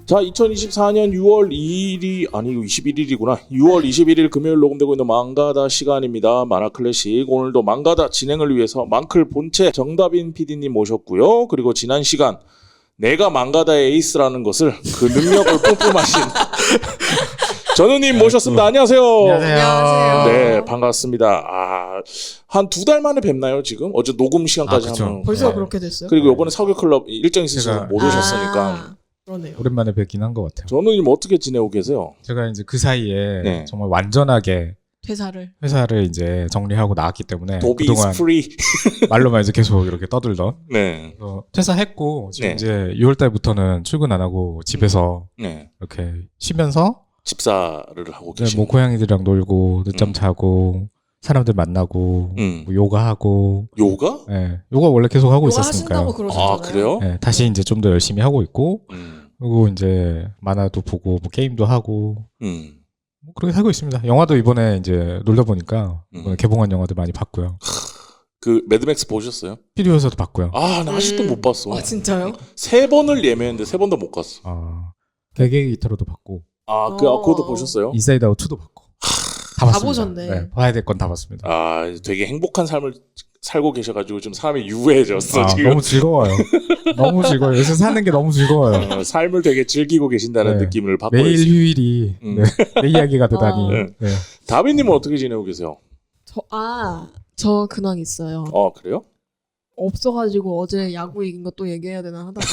자, 2024년 6월 2일이 아니고 21일이구나. 6월 21일 금요일 녹음되고 있는 망가다 시간입니다. 만화클래식. 오늘도 망가다 진행을 위해서 망클 본체 정다빈 PD님 모셨고요. 그리고 지난 시간 내가 망가다의 에이스라는 것을 그 능력을 뿜뿜하신 전우님 모셨습니다. 안녕하세요. 안녕하세요. 네, 반갑습니다. 한 2달 만에 뵙나요, 지금? 어제 녹음 시간까지 하면. 벌써 네. 그렇게 됐어요? 그리고 이번에 사교클럽 일정 있으셔서 못 오셨으니까. 그러네요. 오랜만에 뵙긴 한 것 같아요. 전우님 어떻게 지내고 계세요? 제가 이제 그 사이에 네. 정말 완전하게 회사를 이제 정리하고 나왔기 때문에 도비 그동안 스프리. 말로만 이제 계속 이렇게 떠들던 네. 퇴사했고 지금 네. 이제 6월 달부터는 출근 안 하고 집에서 네. 이렇게 쉬면서 집사를 하고 네, 계시고. 뭐 고양이들이랑 놀고 늦잠 자고 사람들 만나고 뭐 요가하고 요가? 네, 요가 원래 계속 하고 요가 있었으니까요. 하신다고 그러셨잖아요. 아, 그래요? 네, 다시 이제 좀 더 열심히 하고 있고 음. 그리고 이제 만화도 보고 뭐 게임도 하고 음. 뭐 그렇게 살고 있습니다. 영화도 이번에 이제 놀다 보니까 이번에 개봉한 영화들 많이 봤고요. 그 매드맥스 보셨어요? 스튜디오에서도 봤고요. 아, 나 아직도 못 봤어. 아, 진짜요? 3번을 예매했는데 3번도 못 갔어. 개개의 기타로도 봤고 그것도 보셨어요? 인사이드 아웃 2도 봤고 다 다 봤습니다. 보셨네. 네, 봐야 될 건 다 봤습니다. 되게 행복한 삶을 살고 계셔가지고 좀 사람이 유해졌어, 지금. 너무 즐거워요. 너무 즐거워요. 요새 사는 게 너무 즐거워요. 삶을 되게 즐기고 계신다는 네. 느낌을 받고 매일 있어요. 휴일이 내 이야기가 되다니. 네. 네. 다비님은 어떻게 지내고 계세요? 저 근황 있어요. 그래요? 없어가지고 어제 야구 이긴 것도 얘기해야 되나 하다가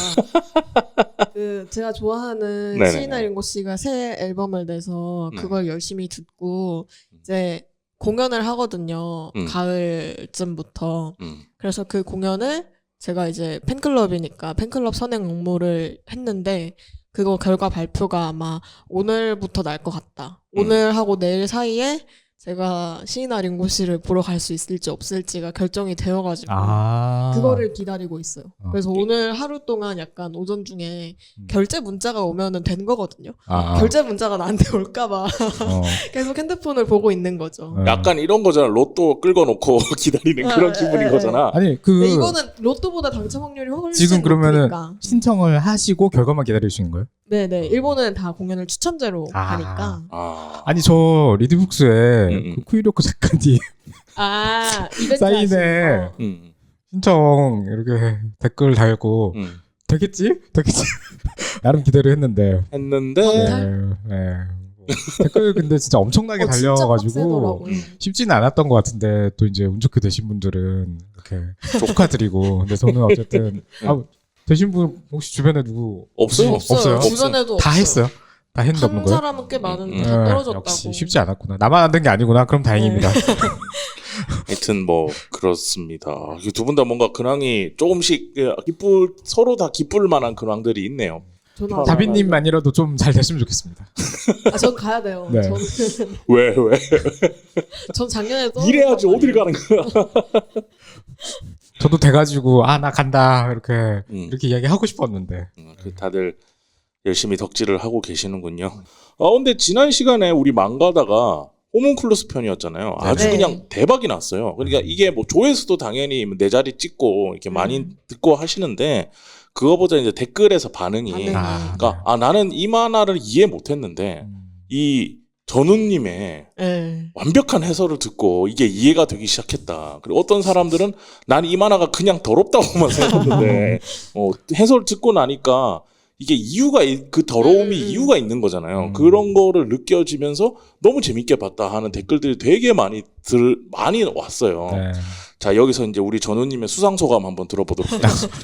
제가 좋아하는 네네네. 시이나 링고 씨가 새 앨범을 내서 네. 그걸 열심히 듣고 이제 공연을 하거든요. 가을쯤부터. 그래서 그 공연을 제가 이제 팬클럽이니까 팬클럽 선행 응모를 했는데 그거 결과 발표가 아마 오늘부터 날 것 같다. 오늘 하고 내일 사이에 제가 시이나 링고 씨를 보러 갈 수 있을지 없을지가 결정이 되어가지고 그거를 기다리고 있어요. 그래서 오늘 하루 동안 약간 오전 중에 결제 문자가 오면은 된 거거든요. 결제 문자가 나한테 올까봐 계속 핸드폰을 보고 있는 거죠. 약간 이런 거잖아. 로또 끌고 놓고 기다리는 그런 기분인 거잖아. 아니 근데 이거는 로또보다 당첨 확률이 훨씬 지금 그러면은 높으니까. 신청을 하시고 결과만 기다리시는 거예요? 네네. 일본은 다 공연을 추첨제로 하니까. 아니 저 리드북스에 그 쿠이로코 작가님 이벤트 사인에 신청 이렇게 댓글 달고 되겠지? 나름 기대를 했는데 댓글 근데 진짜 엄청나게 달려가지고 쉽지는 않았던 것 같은데 또 이제 운 좋게 되신 분들은 이렇게 축하드리고 근데 저는 어쨌든 되신 분 혹시 주변에 누구 없어요? 주변에도 다 없어요. 했어요? 다 했는데 없는 한 거예요? 사람은 꽤 많은데 다 떨어졌다고. 역시 쉽지 않았구나. 나만 안 된 게 아니구나. 그럼 다행입니다. 하여튼 뭐 그렇습니다. 두 분 다 뭔가 근황이 조금씩 서로 다 기쁠 만한 근황들이 있네요. 다빈님만이라도 좀 잘 됐으면 좋겠습니다. 전 가야 돼요. 네. 왜? 전 작년에도 이래야지 어딜 가는 거야? 저도 돼가지고 나 간다 이렇게 이야기하고 싶었는데 다들 열심히 덕질을 하고 계시는군요. 근데 지난 시간에 우리 망가다가 호문클루스 편이었잖아요. 아주 그냥 대박이 났어요. 그러니까 이게 뭐 조회수도 당연히 내 자리 찍고 이렇게 많이 듣고 하시는데 그거보다 이제 댓글에서 반응이 그러니까 나는 이 만화를 이해 못했는데 이 전우님의 완벽한 해설을 듣고 이게 이해가 되기 시작했다. 그리고 어떤 사람들은 난 이 만화가 그냥 더럽다고만 생각했는데 해설 듣고 나니까 이게 그 더러움이 이유가 있는 거잖아요. 그런 거를 느껴지면서 너무 재밌게 봤다 하는 댓글들이 되게 많이 왔어요. 네. 자, 여기서 이제 우리 전우님의 수상소감 한번 들어보도록 하겠습니다.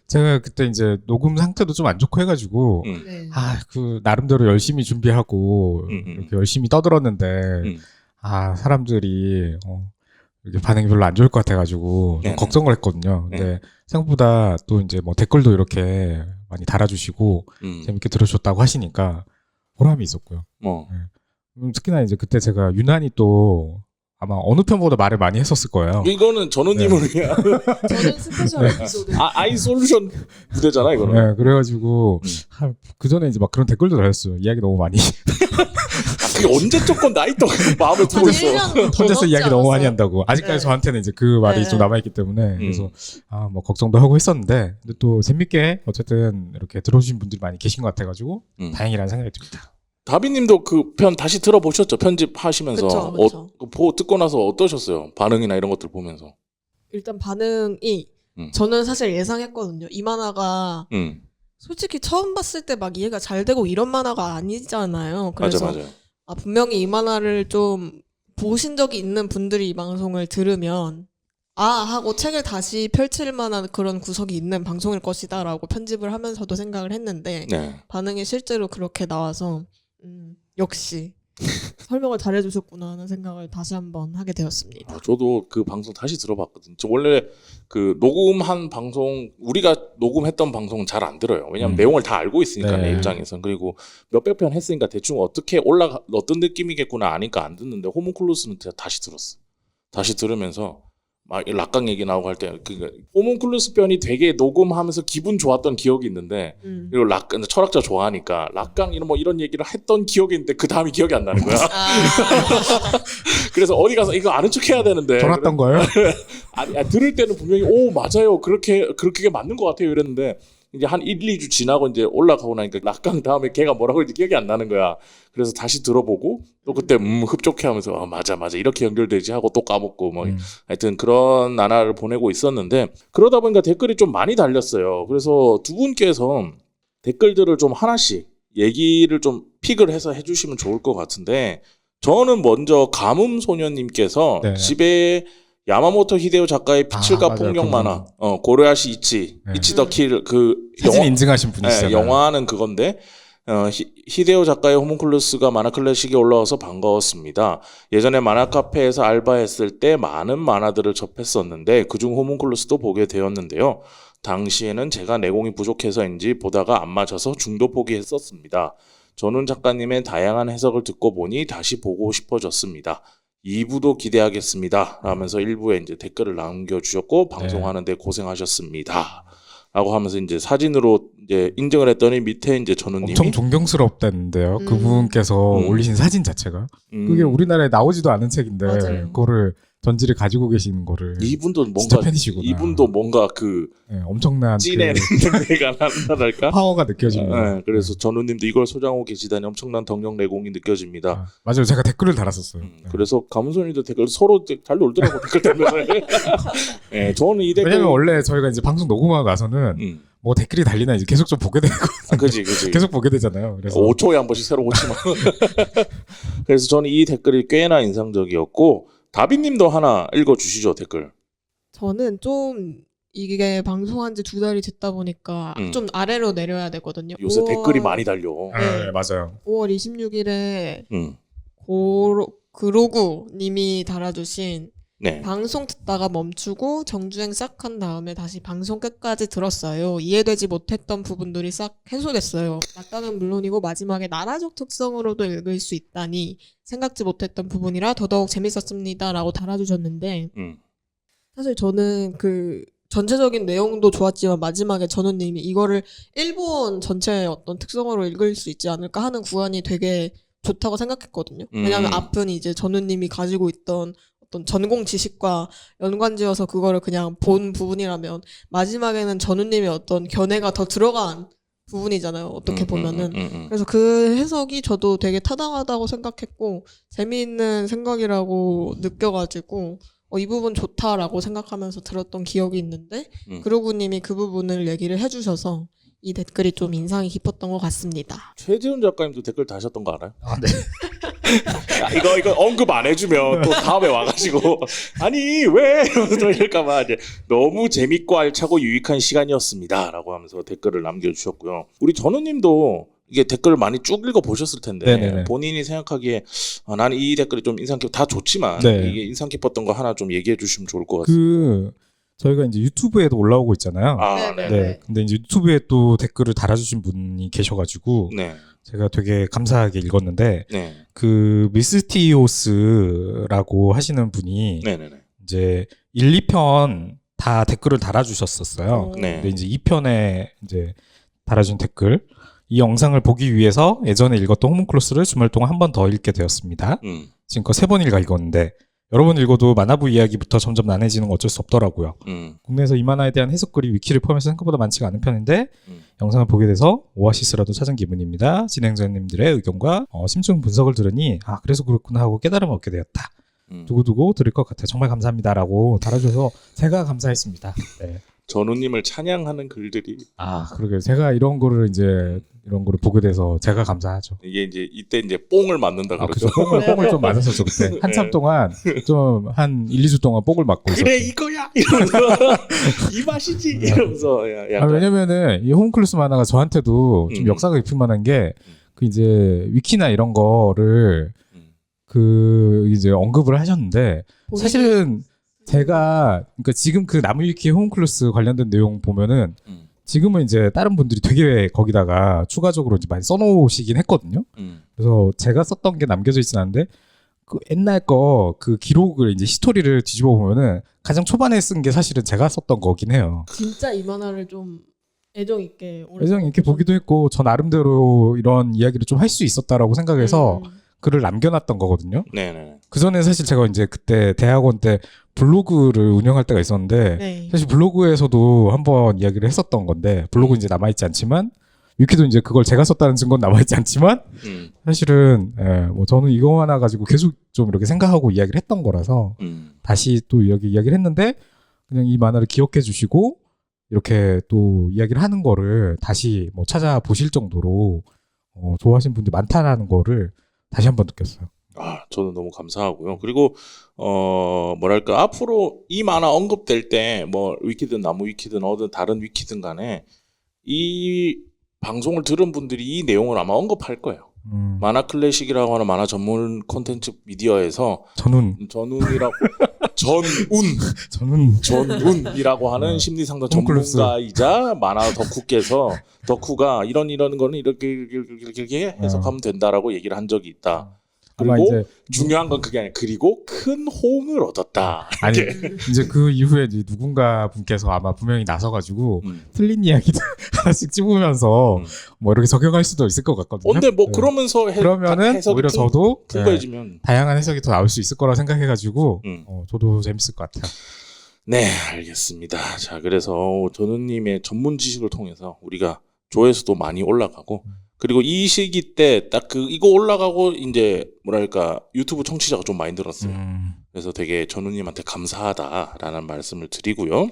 제가 그때 이제 녹음 상태도 좀 안 좋고 해가지고 나름대로 열심히 준비하고 이렇게 열심히 떠들었는데 사람들이 이렇게 반응이 별로 안 좋을 것 같아가지고 좀 걱정을 했거든요. 근데 생각보다 또 이제 뭐 댓글도 이렇게 많이 달아주시고 재밌게 들어주셨다고 하시니까 보람이 있었고요. 특히나 이제 그때 제가 유난히 또 아마 어느 편보다 말을 많이 했었을 거예요. 이거는 전우님을 위한 저는 스페셜 에피소드 아이솔루션 무대잖아 이거는. 그래가지고 그 전에 이제 막 그런 댓글도 달렸어요. 이야기 너무 많이. 그게 언제 조금 나이 또 마음에 들고 있어. 혼자서 이야기 너무 많이 한다고. 아직까지 네. 저한테는 이제 그 말이 네. 좀 남아있기 때문에 그래서 뭐 걱정도 하고 했었는데 근데 또 재밌게 어쨌든 이렇게 들어주신 분들이 많이 계신 것 같아가지고 다행이라는 생각이 듭니다. 다비님도 그 편 다시 들어보셨죠? 편집하시면서 그쵸. 듣고 나서 어떠셨어요? 반응이나 이런 것들 보면서. 일단 반응이 저는 사실 예상했거든요. 이 만화가 솔직히 처음 봤을 때 막 이해가 잘 되고 이런 만화가 아니잖아요. 그래서 맞아요. 분명히 이 만화를 좀 보신 적이 있는 분들이 이 방송을 들으면 하고 책을 다시 펼칠 만한 그런 구석이 있는 방송일 것이다라고 편집을 하면서도 생각을 했는데 네. 반응이 실제로 그렇게 나와서 역시 설명을 잘해주셨구나 하는 생각을 다시 한번 하게 되었습니다. 저도 그 방송 다시 들어봤거든요. 저 원래 그 녹음한 방송, 우리가 녹음했던 방송은 잘 안 들어요. 왜냐면 내용을 다 알고 있으니까 네. 내 입장에서는. 그리고 몇백 편 했으니까 대충 어떻게 어떤 느낌이겠구나 아니까 안 듣는데 호문클루스는 제가 다시 들었어. 다시 들으면서 막 락강 얘기 나오고 할 때 호문클루스 편이 되게 녹음하면서 기분 좋았던 기억이 있는데 그리고 철학자 좋아하니까 락강 이런 얘기를 했던 기억이 있는데 그 다음이 기억이 안 나는 거야. 그래서 어디 가서 이거 아는 척 해야 되는데 돌았던 거예요? 아니, 들을 때는 분명히 맞아요 그렇게 맞는 것 같아요 이랬는데 이제 한 1, 2주 지나고 이제 올라가고 나니까 락강 다음에 걔가 뭐라고 했는지 기억이 안 나는 거야. 그래서 다시 들어보고 또 그때 흡족해 하면서 맞아 이렇게 연결되지 하고 또 까먹고 하여튼 그런 나날을 보내고 있었는데 그러다 보니까 댓글이 좀 많이 달렸어요. 그래서 두 분께서 댓글들을 좀 하나씩 얘기를 좀 픽을 해서 해주시면 좋을 것 같은데 저는 먼저 가뭄소년님께서 네. 집에 야마모토 히데오 작가의 피칠과 맞아요. 폭력 만화 고레아시 이치 더 킬 그 사진 인증하신 분이시잖아요. 영화는 그건데 히데오 작가의 호문클루스가 만화 클래식에 올라와서 반가웠습니다. 예전에 만화 카페에서 알바했을 때 많은 만화들을 접했었는데 그중 호문클루스도 보게 되었는데요. 당시에는 제가 내공이 부족해서인지 보다가 안 맞아서 중도 포기했었습니다. 전훈 작가님의 다양한 해석을 듣고 보니 다시 보고 싶어졌습니다. 2부도 기대하겠습니다. 라면서 1부에 이제 댓글을 남겨주셨고 방송하는데 고생하셨습니다. 라고 하면서 이제 사진으로 이제 인증을 했더니 밑에 이제 전우님이 엄청 존경스럽다는데요. 그분께서 올리신 사진 자체가 그게 우리나라에 나오지도 않은 책인데 맞아요. 그거를 전지를 가지고 계시는 거를 이분도 진짜 뭔가 팬이시구나. 이분도 뭔가 그 엄청난 찐의 냄새가 난다랄까? 파워가 느껴집니다. 네, 그래서 전우님도 이걸 소장하고 계시다니 엄청난 덕력 내공이 느껴집니다. 맞아요. 제가 댓글을 달았었어요. 그래서 가문소니도 댓글 서로 잘 놀더라고 댓글 때문에. 네, 저는 이 댓글 왜냐면 원래 저희가 이제 방송 녹음하고 나서는 뭐 댓글이 달리나 이제 계속 좀 보게 되고 그지. 계속 보게 되잖아요. 그래서 5초에 한 번씩 새로 고치면. 그래서 저는 이 댓글이 꽤나 인상적이었고 다비님도 하나 읽어주시죠 댓글. 저는 좀 이게 방송한 지 2달이 됐다 보니까 좀 아래로 내려야 되거든요. 요새 댓글이 많이 달려. 네, 맞아요. 5월 26일에 그로구 님이 달아주신 방송 듣다가 멈추고 정주행 싹 한 다음에 다시 방송 끝까지 들었어요. 이해되지 못했던 부분들이 싹 해소됐어요. 낙담은 물론이고 마지막에 나라적 특성으로도 읽을 수 있다니 생각지 못했던 부분이라 더더욱 재밌었습니다. 라고 달아주셨는데 사실 저는 그 전체적인 내용도 좋았지만 마지막에 전우님이 이거를 일본 전체의 어떤 특성으로 읽을 수 있지 않을까 하는 구간이 되게 좋다고 생각했거든요. 왜냐하면 앞은 이제 전우님이 가지고 있던 어떤 전공 지식과 연관지어서 그거를 그냥 본 부분이라면 마지막에는 전우님의 어떤 견해가 더 들어간 부분이잖아요. 어떻게 보면은. 그래서 그 해석이 저도 되게 타당하다고 생각했고 재미있는 생각이라고 느껴가지고 이 부분 좋다라고 생각하면서 들었던 기억이 있는데 그로구님이 그 부분을 얘기를 해주셔서 이 댓글이 좀 인상이 깊었던 것 같습니다. 최재훈 작가님도 댓글 다셨던 거 알아요? 네. 이거 언급 안 해주면 또 다음에 와가지고 아니 왜 이러면서 또 이럴까봐 이제 너무 재밌고 알차고 유익한 시간이었습니다라고 하면서 댓글을 남겨주셨고요. 우리 전우님도 이게 댓글을 많이 쭉 읽어보셨을 텐데 네네네. 본인이 생각하기에 나는 이 댓글이 좀 인상 깊다 좋지만 이게 인상 깊었던 거 하나 좀 얘기해 주시면 좋을 것 같습니다. 저희가 이제 유튜브에도 올라오고 있잖아요. 네. 근데 이제 유튜브에 또 댓글을 달아주신 분이 계셔가지고 제가 되게 감사하게 읽었는데 그 미스티오스라고 하시는 분이 이제 1, 2편 다 댓글을 달아주셨었어요. 근데 이제 2편에 이제 달아준 댓글 이 영상을 보기 위해서 예전에 읽었던 호문클루스를 주말 동안 한 번 더 읽게 되었습니다. 지금껏 3번 읽었는데 여러 번 읽어도 만화부 이야기부터 점점 난해지는 건 어쩔 수 없더라고요. 국내에서 이 만화에 대한 해석글이 위키를 포함해서 생각보다 많지가 않은 편인데 영상을 보게 돼서 오아시스라도 찾은 기분입니다. 진행자님들의 의견과 심층 분석을 들으니 그래서 그렇구나 하고 깨달음을 얻게 되었다. 두고두고 들을 것 같아요. 정말 감사합니다라고 달아줘서 제가 감사했습니다. 네. 전우님을 찬양하는 글들이 그러게요. 제가 이런 거를 보게 돼서 제가 감사하죠. 이게 이때 뽕을 맞는다 그러죠. 뽕을 좀 맞았었죠 그때. 한참 동안 좀 한 1, 2주 동안 뽕을 맞고 있었죠. 그래 이거야 이러면서 이 맛이지 이러면서 약간. 왜냐면은 이 호문클루스 만화가 저한테도 좀 역사가 깊을 만한 게 그 이제 위키나 이런 거를 그 이제 언급을 하셨는데 사실은 제가 그러니까 지금 그 나무 위키 호문클루스 관련된 내용 보면은 지금은 이제 다른 분들이 되게 거기다가 추가적으로 이제 많이 써놓으시긴 했거든요. 그래서 제가 썼던 게 남겨져 있진 않은데 그 옛날 거 그 기록을 이제 히스토리를 뒤집어 보면은 가장 초반에 쓴 게 사실은 제가 썼던 거긴 해요. 진짜 이 만화를 좀 애정 있게 보기도 했고 저 나름대로 이런 이야기를 좀 할 수 있었다라고 생각해서 글을 남겨놨던 거거든요. 네네. 그 전에 사실 제가 이제 그때 대학원 때 블로그를 운영할 때가 있었는데 사실 블로그에서도 한번 이야기를 했었던 건데 블로그 이제 남아있지 않지만 위키도 이제 그걸 제가 썼다는 증거는 남아있지 않지만 사실은 뭐 저는 이거 하나 가지고 계속 좀 이렇게 생각하고 이야기를 했던 거라서 다시 또 여기 이야기를 했는데 그냥 이 만화를 기억해 주시고 이렇게 또 이야기를 하는 거를 다시 뭐 찾아보실 정도로 좋아하시는 분들이 많다라는 거를 다시 한번 느꼈어요. 저는 너무 감사하고요. 그리고 뭐랄까 앞으로 이 만화 언급될 때 뭐 위키든 나무 위키든 어떤 다른 위키든 간에 이 방송을 들은 분들이 이 내용을 아마 언급할 거예요. 만화 클래식이라고 하는 만화 전문 콘텐츠 미디어에서 전운이라고 전운이라고 하는 심리상담 전문가이자 만화 덕후가 이런 거는 이렇게 해석하면 된다라고 얘기를 한 적이 있다. 그리고 이제 중요한 건 그게 아니라 그리고 큰 호응을 얻었다. 아니 이제 그 이후에 이제 누군가 분께서 아마 분명히 나서가지고 틀린 이야기도 하나씩 찝으면서 뭐 이렇게 적용할 수도 있을 것 같거든요. 근데 뭐 그러면서 그러면은 오히려 저도 풍부해지면 다양한 해석이 더 나올 수 있을 거라 생각해가지고 저도 재밌을 것 같아요. 네, 알겠습니다. 자, 그래서 전우님의 전문 지식을 통해서 우리가 조회수도 많이 올라가고. 그리고 이 시기 때 딱 이거 올라가고 이제 뭐랄까 유튜브 청취자가 좀 많이 늘었어요. 그래서 되게 전우님한테 감사하다라는 말씀을 드리고요.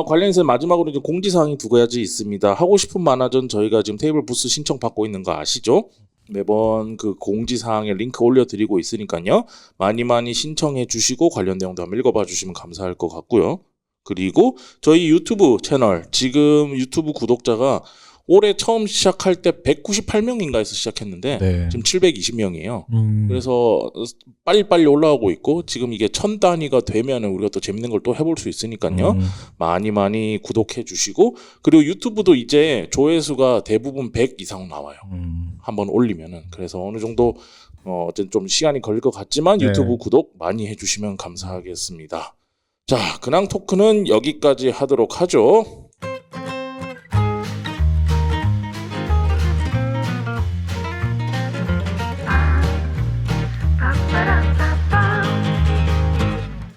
관련해서 마지막으로 이제 공지사항이 2가지 있습니다. 하고 싶은 만화전 저희가 지금 테이블 부스 신청 받고 있는 거 아시죠? 매번 그 공지사항에 링크 올려드리고 있으니까요. 많이 신청해 주시고 관련 내용도 한번 읽어봐 주시면 감사할 것 같고요. 그리고 저희 유튜브 채널 지금 유튜브 구독자가 올해 처음 시작할 때 198명인가에서 시작했는데 지금 720명이에요. 그래서 빨리빨리 올라오고 있고 지금 이게 1000 단위가 되면은 우리가 또 재밌는 걸 또 해볼 수 있으니까요. 많이 구독해 주시고 그리고 유튜브도 이제 조회수가 대부분 100 이상 나와요. 한번 올리면은. 그래서 어느 정도 어쨌든 좀 시간이 걸릴 것 같지만 유튜브 구독 많이 해주시면 감사하겠습니다. 자, 근황 토크는 여기까지 하도록 하죠.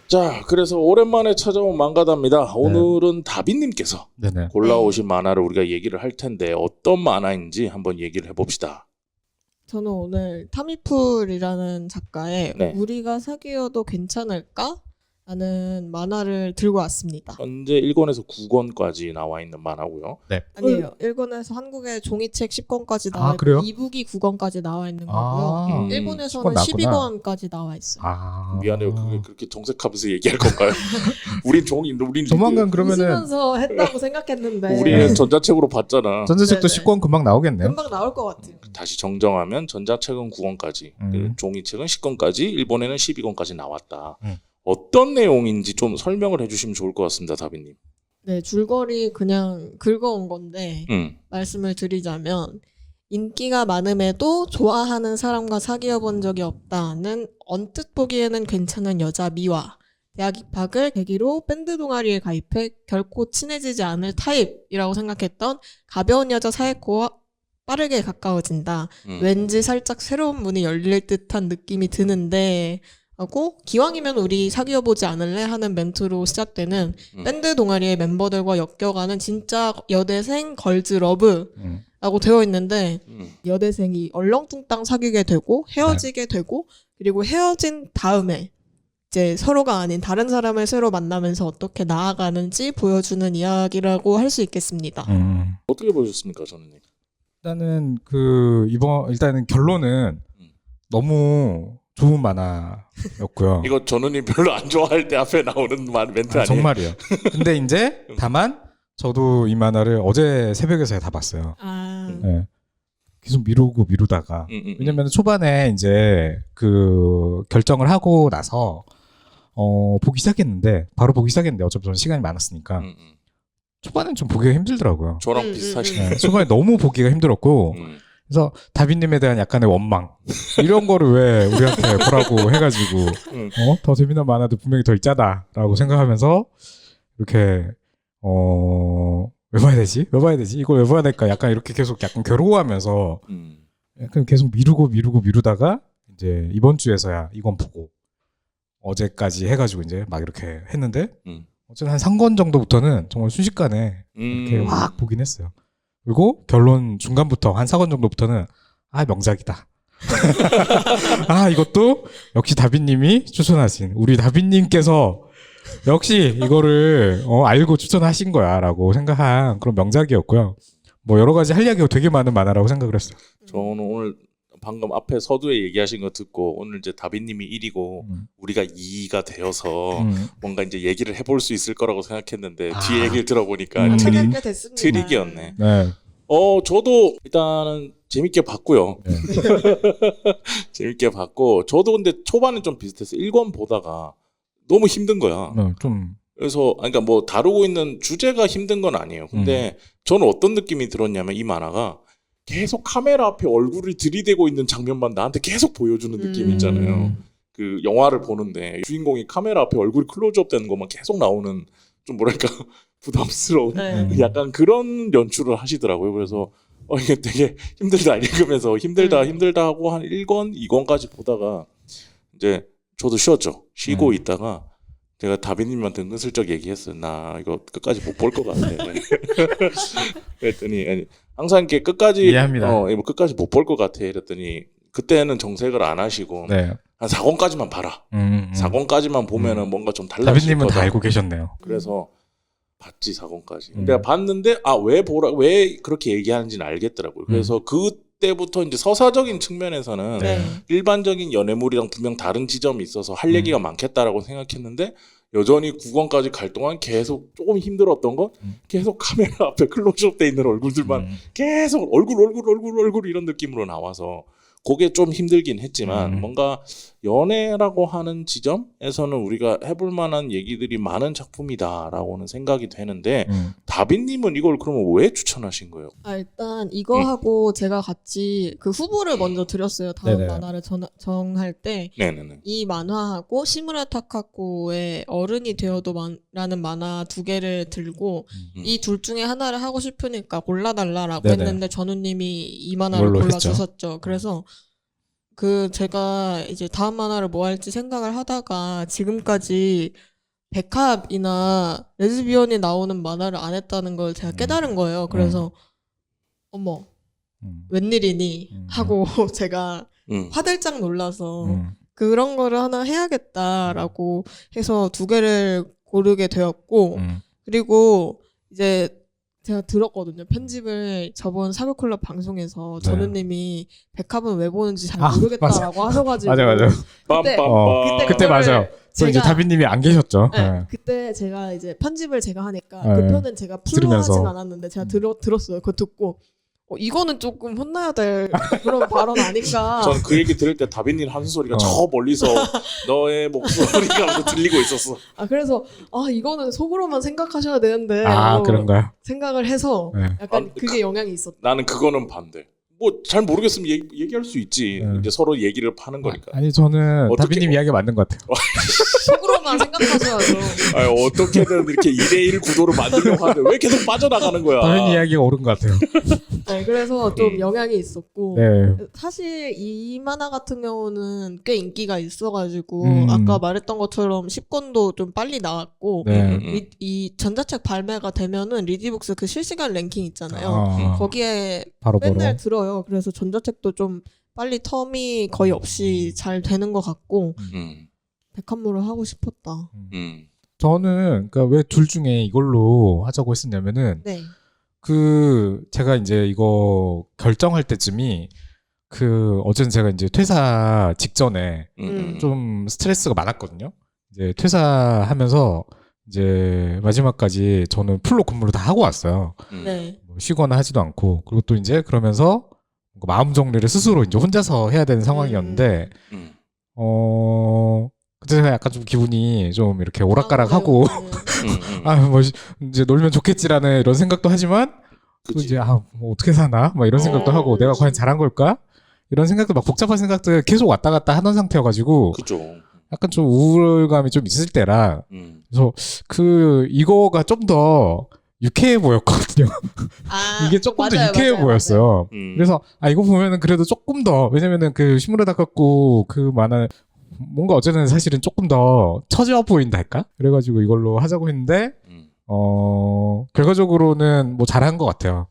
자, 그래서 오랜만에 찾아온 망가다입니다. 오늘은 다빈님께서 골라오신 만화를 우리가 얘기를 할 텐데 어떤 만화인지 한번 얘기를 해봅시다. 저는 오늘 타미풀이라는 작가의 우리가 사귀어도 괜찮을까? 라는 만화를 들고 왔습니다. 현재 1권에서 9권까지 나와 있는 만화고요. 아니에요. 1권에서 한국의 종이책 10권까지 나와 있고 그래요? 2부기 9권까지 나와 있는 거고요. 일본에서는 12권까지 나와 있어요. 미안해요. 그렇게 정색하면서 얘기할 건가요? 우린 조만간 그러면은 웃으면서 했다고 생각했는데 우리는 전자책으로 봤잖아. 전자책도 10권 금방 나오겠네요. 금방 나올 것 같아요. 다시 정정하면 전자책은 9권까지 종이책은 10권까지 일본에는 12권까지 나왔다. 어떤 내용인지 좀 설명을 해주시면 좋을 것 같습니다, 다빈님. 네, 줄거리 그냥 긁어온 건데 말씀을 드리자면 인기가 많음에도 좋아하는 사람과 사귀어 본 적이 없다는 언뜻 보기에는 괜찮은 여자 미화. 대학 입학을 계기로 밴드 동아리에 가입해 결코 친해지지 않을 타입이라고 생각했던 가벼운 여자 사이코와 빠르게 가까워진다. 왠지 살짝 새로운 문이 열릴 듯한 느낌이 드는데 하고 기왕이면 우리 사귀어보지 않을래? 하는 멘트로 시작되는 밴드 동아리의 멤버들과 엮여가는 진짜 여대생 걸즈 러브라고 되어 있는데 여대생이 얼렁뚱땅 사귀게 되고 헤어지게 되고 그리고 헤어진 다음에 이제 서로가 아닌 다른 사람을 새로 만나면서 어떻게 나아가는지 보여주는 이야기라고 할 수 있겠습니다. 어떻게 보셨습니까, 저는? 일단은 일단은 결론은 너무 좋은 만화였고요. 이거 전우님 별로 안 좋아할 때 앞에 나오는 멘트 아니에요? 정말이요. 근데 이제 다만 저도 이 만화를 어제 새벽에 다 봤어요. 네. 계속 미루다가 왜냐면 초반에 이제 그 결정을 하고 나서 바로 보기 시작했는데 어차피 저는 시간이 많았으니까 초반엔 좀 보기가 힘들더라고요. 저랑 비슷하시네요. 네, 초반에 너무 보기가 힘들었고 그래서 다빈님에 대한 약간의 원망 이런 거를 왜 우리한테 보라고 해가지고 더 재미난 만화도 분명히 더 있잖아라고 생각하면서 이렇게 왜 봐야 되지? 이걸 왜 봐야 될까? 약간 이렇게 계속 약간 괴로워하면서 약간 계속 미루다가 이제 이번 주에서야 이건 보고 어제까지 해가지고 이제 막 이렇게 했는데 어쨌든 한 3권 정도부터는 정말 순식간에 이렇게 확 보긴 했어요. 그리고 결론 중간부터 한 4권 정도부터는 명작이다. 이것도 역시 다빈님이 추천하신 우리 다빈님께서 역시 이거를 알고 추천하신 거야라고 생각한 그런 명작이었고요. 뭐 여러 가지 할 이야기가 되게 많은 만화라고 생각을 했어요. 저는 오늘 방금 앞에 서두에 얘기하신 거 듣고 오늘 이제 다빈님이 1이고 우리가 2가 되어서 뭔가 이제 얘기를 해볼 수 있을 거라고 생각했는데 뒤에 얘기를 들어보니까 트릭이었네. 네. 저도 일단은 재밌게 봤고요. 네. 재밌게 봤고 저도 근데 초반은 좀 비슷했어요. 1권 보다가 너무 힘든 거야. 그래서 그러니까 뭐 다루고 있는 주제가 힘든 건 아니에요. 근데 저는 어떤 느낌이 들었냐면 이 만화가 계속 카메라 앞에 얼굴을 들이대고 있는 장면만 나한테 계속 보여주는 느낌 있잖아요. 그 영화를 보는데 주인공이 카메라 앞에 얼굴이 클로즈업 되는 것만 계속 나오는 좀 뭐랄까 부담스러운 약간 그런 연출을 하시더라고요. 그래서 이게 되게 힘들다 읽으면서 힘들다 하고 한 1권, 2권까지 보다가 이제 저도 쉬었죠. 쉬고 있다가 제가 다빈님한테 은근슬쩍 얘기했어요. 나 이거 끝까지 못 볼 것 같아. 그랬더니 항상 이렇게 끝까지 이해합니다. 끝까지 못 볼 것 같아. 이랬더니 그때는 정색을 안 하시고 네. 한 4권까지만 봐라. 4권까지만 보면은 뭔가 좀 달라질 다빈님은 거다. 다 알고 계셨네요. 그래서 봤지 4권까지. 내가 봤는데 왜 그렇게 얘기하는지는 알겠더라고요. 그래서 그때부터 이제 서사적인 측면에서는 일반적인 연애물이랑 분명 다른 지점이 있어서 할 얘기가 많겠다라고 생각했는데 여전히 9권까지 갈 동안 계속 조금 힘들었던 건 계속 카메라 앞에 클로즈업 돼 있는 얼굴들만 계속 얼굴 이런 느낌으로 나와서 그게 좀 힘들긴 했지만 뭔가 연애라고 하는 지점에서는 우리가 해볼 만한 얘기들이 많은 작품이다라고는 생각이 되는데 다빈님은 이걸 그러면 왜 추천하신 거예요? 일단 이거하고 제가 같이 그 후보를 먼저 드렸어요. 다음 네네. 만화를 정할 때 이 만화하고 시무라 타카코의 어른이 되어도 라는 만화 2개를 들고 이 둘 중에 하나를 하고 싶으니까 골라달라라고 했는데 전우님이 이 만화를 골라주셨죠. 그래서 제가 이제 다음 만화를 뭐 할지 생각을 하다가 지금까지 백합이나 레즈비언이 나오는 만화를 안 했다는 걸 제가 깨달은 거예요. 그래서 어머 웬일이니 하고 제가 화들짝 놀라서 그런 거를 하나 해야겠다라고 해서 2개를 고르게 되었고 그리고 이제 제가 들었거든요. 편집을 저번 사교클럽 방송에서 전우님이 백합은 왜 보는지 잘 모르겠다라고 하셔가지고 맞아. 그때 맞아요. 또 이제 다빈님이 안 계셨죠. 그때 제가 이제 편집을 제가 하니까 그 편은 제가 풀로 하진 않았는데 제가 들었어요. 그거 듣고 이거는 조금 혼나야 될 그런 발언 아닌가. 전 그 얘기 들을 때 다빈님 하는 소리가 저 멀리서 너의 목소리가 들리고 있었어. 그래서 이거는 속으로만 생각하셔야 되는데 그런가요? 생각을 해서 약간 그게 영향이 있었다. 나는 그거는 반대. 뭐 잘 모르겠으면 얘기할 수 있지. 이제 서로 얘기를 파는 거니까. 아니 저는 어떻게- 다비님 이야기가 맞는 것 같아요. 속으로만 생각하셔야죠. 아니, 어떻게든 이렇게 2대1 구도를 만들려고 하는데 왜 계속 빠져나가는 거야. 다비님 이야기가 옳은 것 같아요. 네, 그래서 좀 영향이 있었고 네. 사실 이 만화 같은 경우는 꽤 인기가 있어가지고 음. 아까 말했던 것처럼 10권도 좀 빨리 나왔고 네. 이 전자책 발매가 되면은 리디북스 그 실시간 랭킹 있잖아요. 거기에 바로 맨날 들어요. 그래서 전자책도 좀 빨리 텀이 거의 없이 잘 되는 것 같고 백합무를 하고 싶었다. 저는 그러니까 왜 둘 중에 이걸로 하자고 했었냐면은 네. 그 제가 이제 이거 결정할 때쯤이 그 어제는 제가 이제 퇴사 직전에 좀 스트레스가 많았거든요. 이제 퇴사하면서 이제 마지막까지 저는 풀로 근무를 다 하고 왔어요. 네. 뭐 쉬거나 하지도 않고. 그리고 또 이제 그러면서 마음 정리를 스스로 이제 혼자서 해야 되는 상황이었는데 그때 제가 약간 좀 기분이 좀 이렇게 오락가락하고 아 뭐 이제 놀면 좋겠지라는 이런 생각도 하지만 또 이제 뭐 어떻게 사나 막 이런 생각도 하고 내가 과연 잘한 걸까 이런 생각도 막 복잡한 생각들 계속 왔다 갔다 하던 상태여가지고 그죠. 약간 좀 우울감이 좀 있을 때라 그래서 그 이거가 좀 더 유쾌해 보였거든요. 이게 조금 더 유쾌해 보였어요. 그래서 이거 보면은 그래도 조금 더 왜냐면은 그 시무라 다카코 그 만화 뭔가 어쨌든 사실은 조금 더 처져 보인다 할까? 그래가지고 이걸로 하자고 했는데 결과적으로는 뭐 잘한 것 같아요.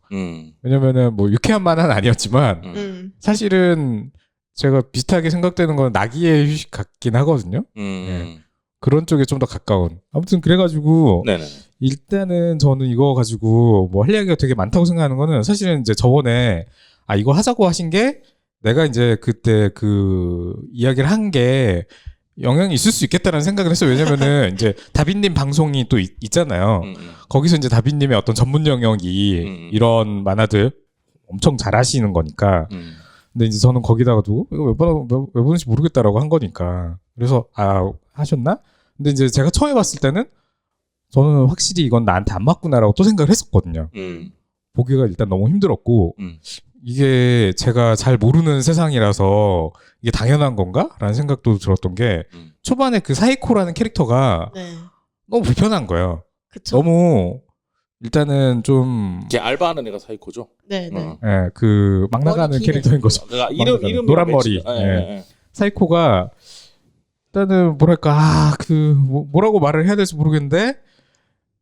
왜냐면은 뭐 유쾌한 만화는 아니었지만 사실은 제가 비슷하게 생각되는 건 나기의 휴식 같긴 하거든요. 네. 그런 쪽에 좀 더 가까운. 아무튼 그래가지고 네네. 일단은 저는 이거 가지고 뭐 할 이야기가 되게 많다고 생각하는 거는 사실은 이제 저번에 이거 하자고 하신 게 내가 이제 그때 그 이야기를 한 게 영향이 있을 수 있겠다라는 생각을 했어요. 왜냐면은 이제 다빈님 방송이 또 있잖아요. 거기서 이제 다빈님의 어떤 전문 영역이 이런 만화들 엄청 잘 하시는 거니까. 근데 이제 저는 거기다가 두고 이거 왜 보는지 모르겠다라고 한 거니까. 그래서 하셨나? 근데 이제 제가 처음에 봤을 때는 저는 확실히 이건 나한테 안 맞구나라고 또 생각을 했었거든요. 보기가 일단 너무 힘들었고 이게 제가 잘 모르는 세상이라서 이게 당연한 건가? 라는 생각도 들었던 게 초반에 그 사이코라는 캐릭터가 너무 불편한 거예요. 그쵸? 너무 일단은 좀 걔 알바하는 애가 사이코죠. 네네. 예, 그 막 나가는 머리 캐릭터인 거죠. 그러니까 이름 노란 머리. 사이코가 일단은 뭐랄까 뭐라고 말을 해야 될지 모르겠는데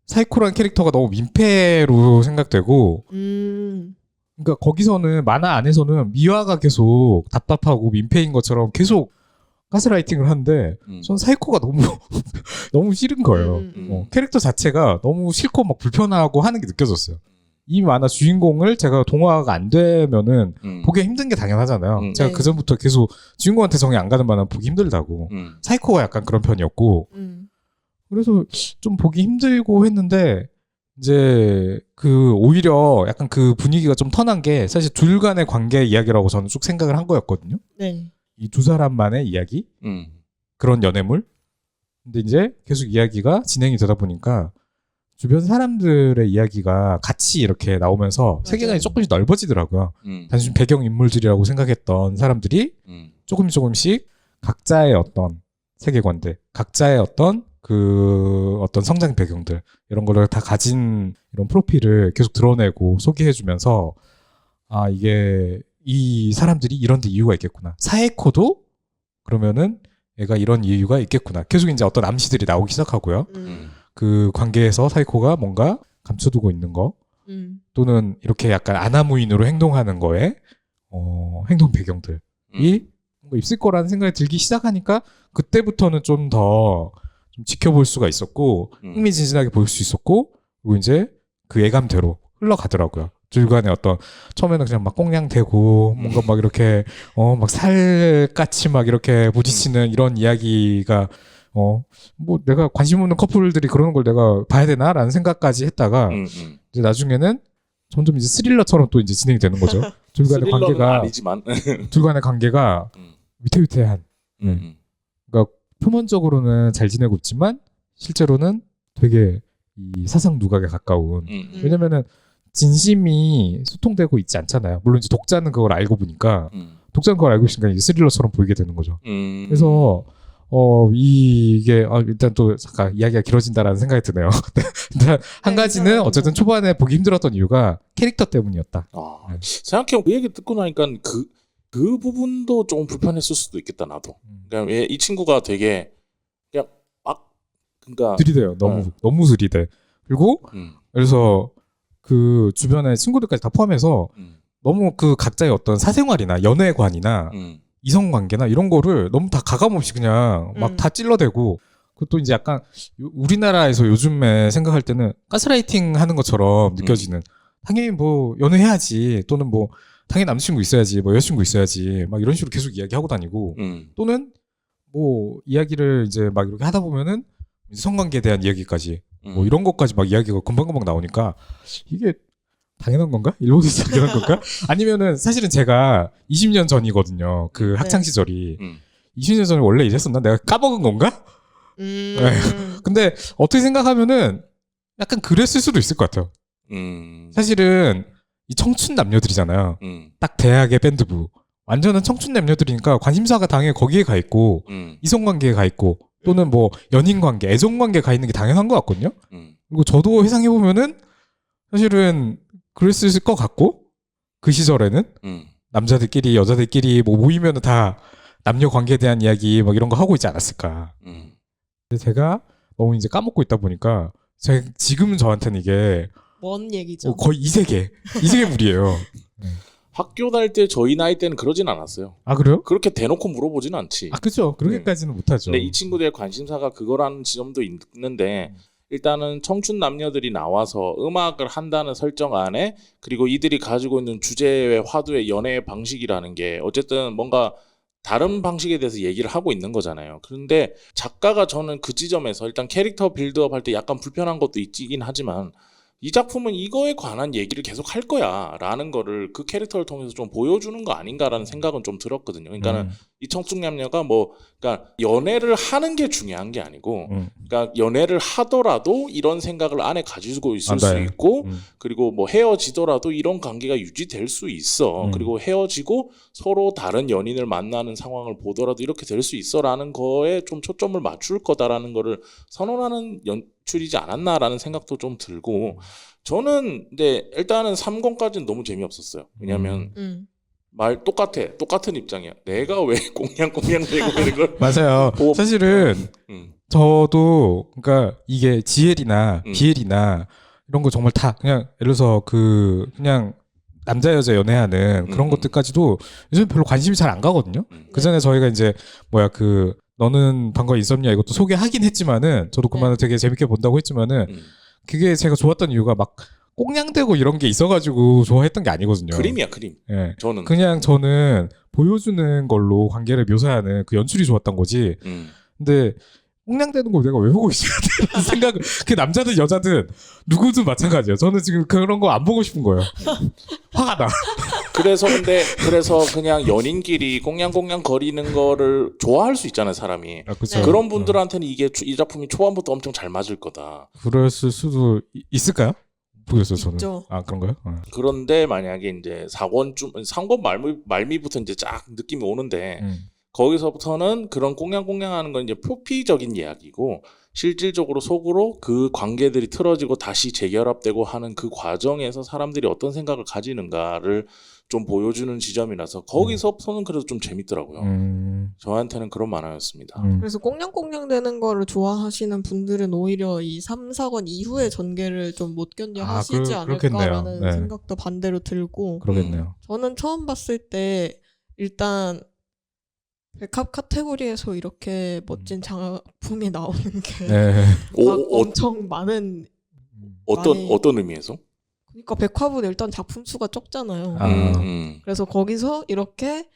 사이코라는 캐릭터가 너무 민폐로 생각되고 그러니까 거기서는 만화 안에서는 미화가 계속 답답하고 민폐인 것처럼 계속 가스라이팅을 하는데 전 사이코가 너무 너무 싫은 거예요. 캐릭터 자체가 너무 싫고 막 불편하고 하는 게 느껴졌어요. 이 만화 주인공을 제가 동화가 안 되면은 보기 힘든 게 당연하잖아요. 제가 그 전부터 계속 주인공한테 정이 안 가는 만화 보기 힘들다고. 사이코가 약간 그런 편이었고. 그래서 좀 보기 힘들고 했는데 이제 그 오히려 약간 그 분위기가 좀 턴한 게 사실 둘 간의 관계 이야기라고 저는 쭉 생각을 한 거였거든요. 네. 이 두 사람만의 이야기 그런 연애물. 근데 이제 계속 이야기가 진행이 되다 보니까 주변 사람들의 이야기가 같이 이렇게 나오면서 세계관이 조금씩 넓어지더라고요. 단순히 배경 인물들이라고 생각했던 사람들이 조금씩 각자의 어떤 세계관들, 각자의 어떤 어떤 성장 배경들 이런 거를 다 가진 이런 프로필을 계속 드러내고 소개해주면서 이게 이 사람들이 이런 데 이유가 있겠구나. 사에코도 그러면은 얘가 이런 이유가 있겠구나. 계속 이제 어떤 암시들이 나오기 시작하고요. 그 관계에서 사이코가 뭔가 감춰두고 있는 거 또는 이렇게 약간 아나무인으로 행동하는 거에 행동 배경들이 뭔가 있을 거라는 생각이 들기 시작하니까 그때부터는 좀 더 좀 지켜볼 수가 있었고 흥미진진하게 볼 수 있었고 그리고 이제 그 예감대로 흘러가더라고요. 둘 간의 어떤 처음에는 그냥 막 꽁냥대고 뭔가 막 이렇게 막 살같이 막 이렇게 부딪히는 이런 이야기가 뭐 내가 관심 없는 커플들이 그러는 걸 내가 봐야 되나라는 생각까지 했다가 이제 나중에는 점점 이제 스릴러처럼 또 이제 진행이 되는 거죠. 둘 간의 관계가 아니지만 둘 간의 관계가 위태위태한. 그러니까 표면적으로는 잘 지내고 있지만 실제로는 되게 이 사상 누각에 가까운. 왜냐면은 진심이 소통되고 있지 않잖아요. 물론 이제 독자는 그걸 알고 보니까 독자는 그걸 알고 있으니까 이제 스릴러처럼 보이게 되는 거죠. 그래서 이게 일단 또 잠깐 이야기가 길어진다라는 생각이 드네요. 일단 한 가지는 어쨌든 초반에 보기 힘들었던 이유가 캐릭터 때문이었다. 생각해보면 그 얘기 듣고 나니까 그 부분도 좀 불편했을 수도 있겠다 나도. 그러니까 이 친구가 되게 그냥 막 그러니까 들이대요. 너무 들이대. 그리고 그래서 그 주변의 친구들까지 다 포함해서 너무 그 각자의 어떤 사생활이나 연애관이나 이성관계나 이런 거를 너무 다 가감없이 그냥 막 다 찔러대고, 그것도 이제 약간 우리나라에서 요즘에 생각할 때는 가스라이팅 하는 것처럼 느껴지는, 당연히 뭐 연애해야지, 또는 뭐 당연히 남자친구 있어야지, 뭐 여자친구 있어야지, 막 이런 식으로 계속 이야기하고 다니고, 또는 뭐 이야기를 이제 막 이렇게 하다 보면은 성관계에 대한 이야기까지 뭐 이런 것까지 막 이야기가 금방금방 나오니까 이게 당연한 건가? 일본에서 당연한 건가? 아니면은 사실은 제가 20년 전이거든요. 그 학창 시절이. 20년 전에 원래 이랬었나? 내가 까먹은 건가? 네. 근데 어떻게 생각하면은 약간 그랬을 수도 있을 것 같아요. 사실은 이 청춘 남녀들이잖아요. 딱 대학의 밴드부. 완전한 청춘 남녀들이니까 관심사가 당연히 거기에 가 있고, 이성관계에 가 있고, 또는 뭐 연인관계, 애정관계에 가 있는 게 당연한 것 같거든요. 그리고 저도 회상해보면은 사실은 그랬을 것 같고, 그 시절에는 남자들끼리 여자들끼리 뭐 모이면은 다 남녀 관계에 대한 이야기 막 이런 거 하고 있지 않았을까. 근데 제가 너무 이제 까먹고 있다 보니까 지금은 저한테는 이게 먼 얘기죠. 거의 이세계 물이에요. 학교 다닐 때 저희 나이 때는 그러진 않았어요. 아, 그래요? 그렇게 대놓고 물어보진 않지. 아, 그죠. 그렇게까지는 못하죠. 근데 이 친구들의 관심사가 그거라는 지점도 있는데, 일단은 청춘 남녀들이 나와서 음악을 한다는 설정 안에, 그리고 이들이 가지고 있는 주제의 화두의 연애 방식이라는 게 어쨌든 뭔가 다른 방식에 대해서 얘기를 하고 있는 거잖아요. 그런데 작가가 저는 그 지점에서 일단 캐릭터 빌드업 할 때 약간 불편한 것도 있긴 하지만, 이 작품은 이거에 관한 얘기를 계속 할 거야 라는 거를 그 캐릭터를 통해서 좀 보여주는 거 아닌가라는 생각은 좀 들었거든요. 그러니까는 이 청춘남녀가 뭐 그러니까 연애를 하는 게 중요한 게 아니고, 그러니까 연애를 하더라도 이런 생각을 안에 가지고 있을 수 있고, 그리고 뭐 헤어지더라도 이런 관계가 유지될 수 있어. 그리고 헤어지고 서로 다른 연인을 만나는 상황을 보더라도 이렇게 될 수 있어라는 거에 좀 초점을 맞출 거다라는 거를 선언하는 연출이지 않았나라는 생각도 좀 들고, 저는 근데 일단은 3권까지는 너무 재미없었어요. 왜냐면 말 똑같은 입장이야. 내가 왜 꽁냥꽁냥대고 이런 걸 맞아요. 사실은 저도 그러니까 이게 GL이나 BL이나 이런 거 정말 다 그냥 예를 들어서 그냥 남자 여자 연애하는 그런 것들까지도 요즘 별로 관심이 잘 안 가거든요. 그 전에 저희가 이제 너는 방금 인썸니아 이것도 소개하긴 했지만은, 저도 그만을 되게 재밌게 본다고 했지만은, 그게 제가 좋았던 이유가 막 꽁냥대고 이런 게 있어가지고 좋아했던 게 아니거든요. 그림이야, 그림. 예. 저는 보여주는 걸로 관계를 묘사하는 그 연출이 좋았던 거지. 근데 꽁냥대는 걸 내가 왜 보고 있어야 되는 생각을, 그 남자든 여자든 누구든 마찬가지예요. 저는 지금 그런 거 안 보고 싶은 거예요. 화가 나. 그래서 그냥 연인끼리 꽁냥꽁냥 거리는 거를 좋아할 수 있잖아요, 사람이. 그쵸. 그런 분들한테는 이 작품이 초반부터 엄청 잘 맞을 거다. 그랬을 수도 있을까요? 모르겠어요, 저는. 있죠. 아, 그런가요? 그런데 만약에 이제 3권 말미부터 이제 쫙 느낌이 오는데, 거기서부터는 그런 꽁냥꽁냥하는 건 이제 표피적인 이야기고, 실질적으로 속으로 그 관계들이 틀어지고 다시 재결합되고 하는 그 과정에서 사람들이 어떤 생각을 가지는가를 좀 보여주는 지점이라서 거기서부터는 그래도 좀 재밌더라고요. 저한테는 그런 만화였습니다. 그래서 꽁냥꽁냥 되는 거를 좋아하시는 분들은 오히려 이 3, 4권 이후의 전개를 좀 못 견뎌 하시지 않을까라는 생각도 반대로 들고. 그러겠네요. 저는 처음 봤을 때 일단 백합 카테고리에서 이렇게 멋진 작품이 나오는 게 엄청 많은 어떤 의미에서? 그러니까 백합은 일단 작품 수가 적잖아요. 그래서 거기서 이렇게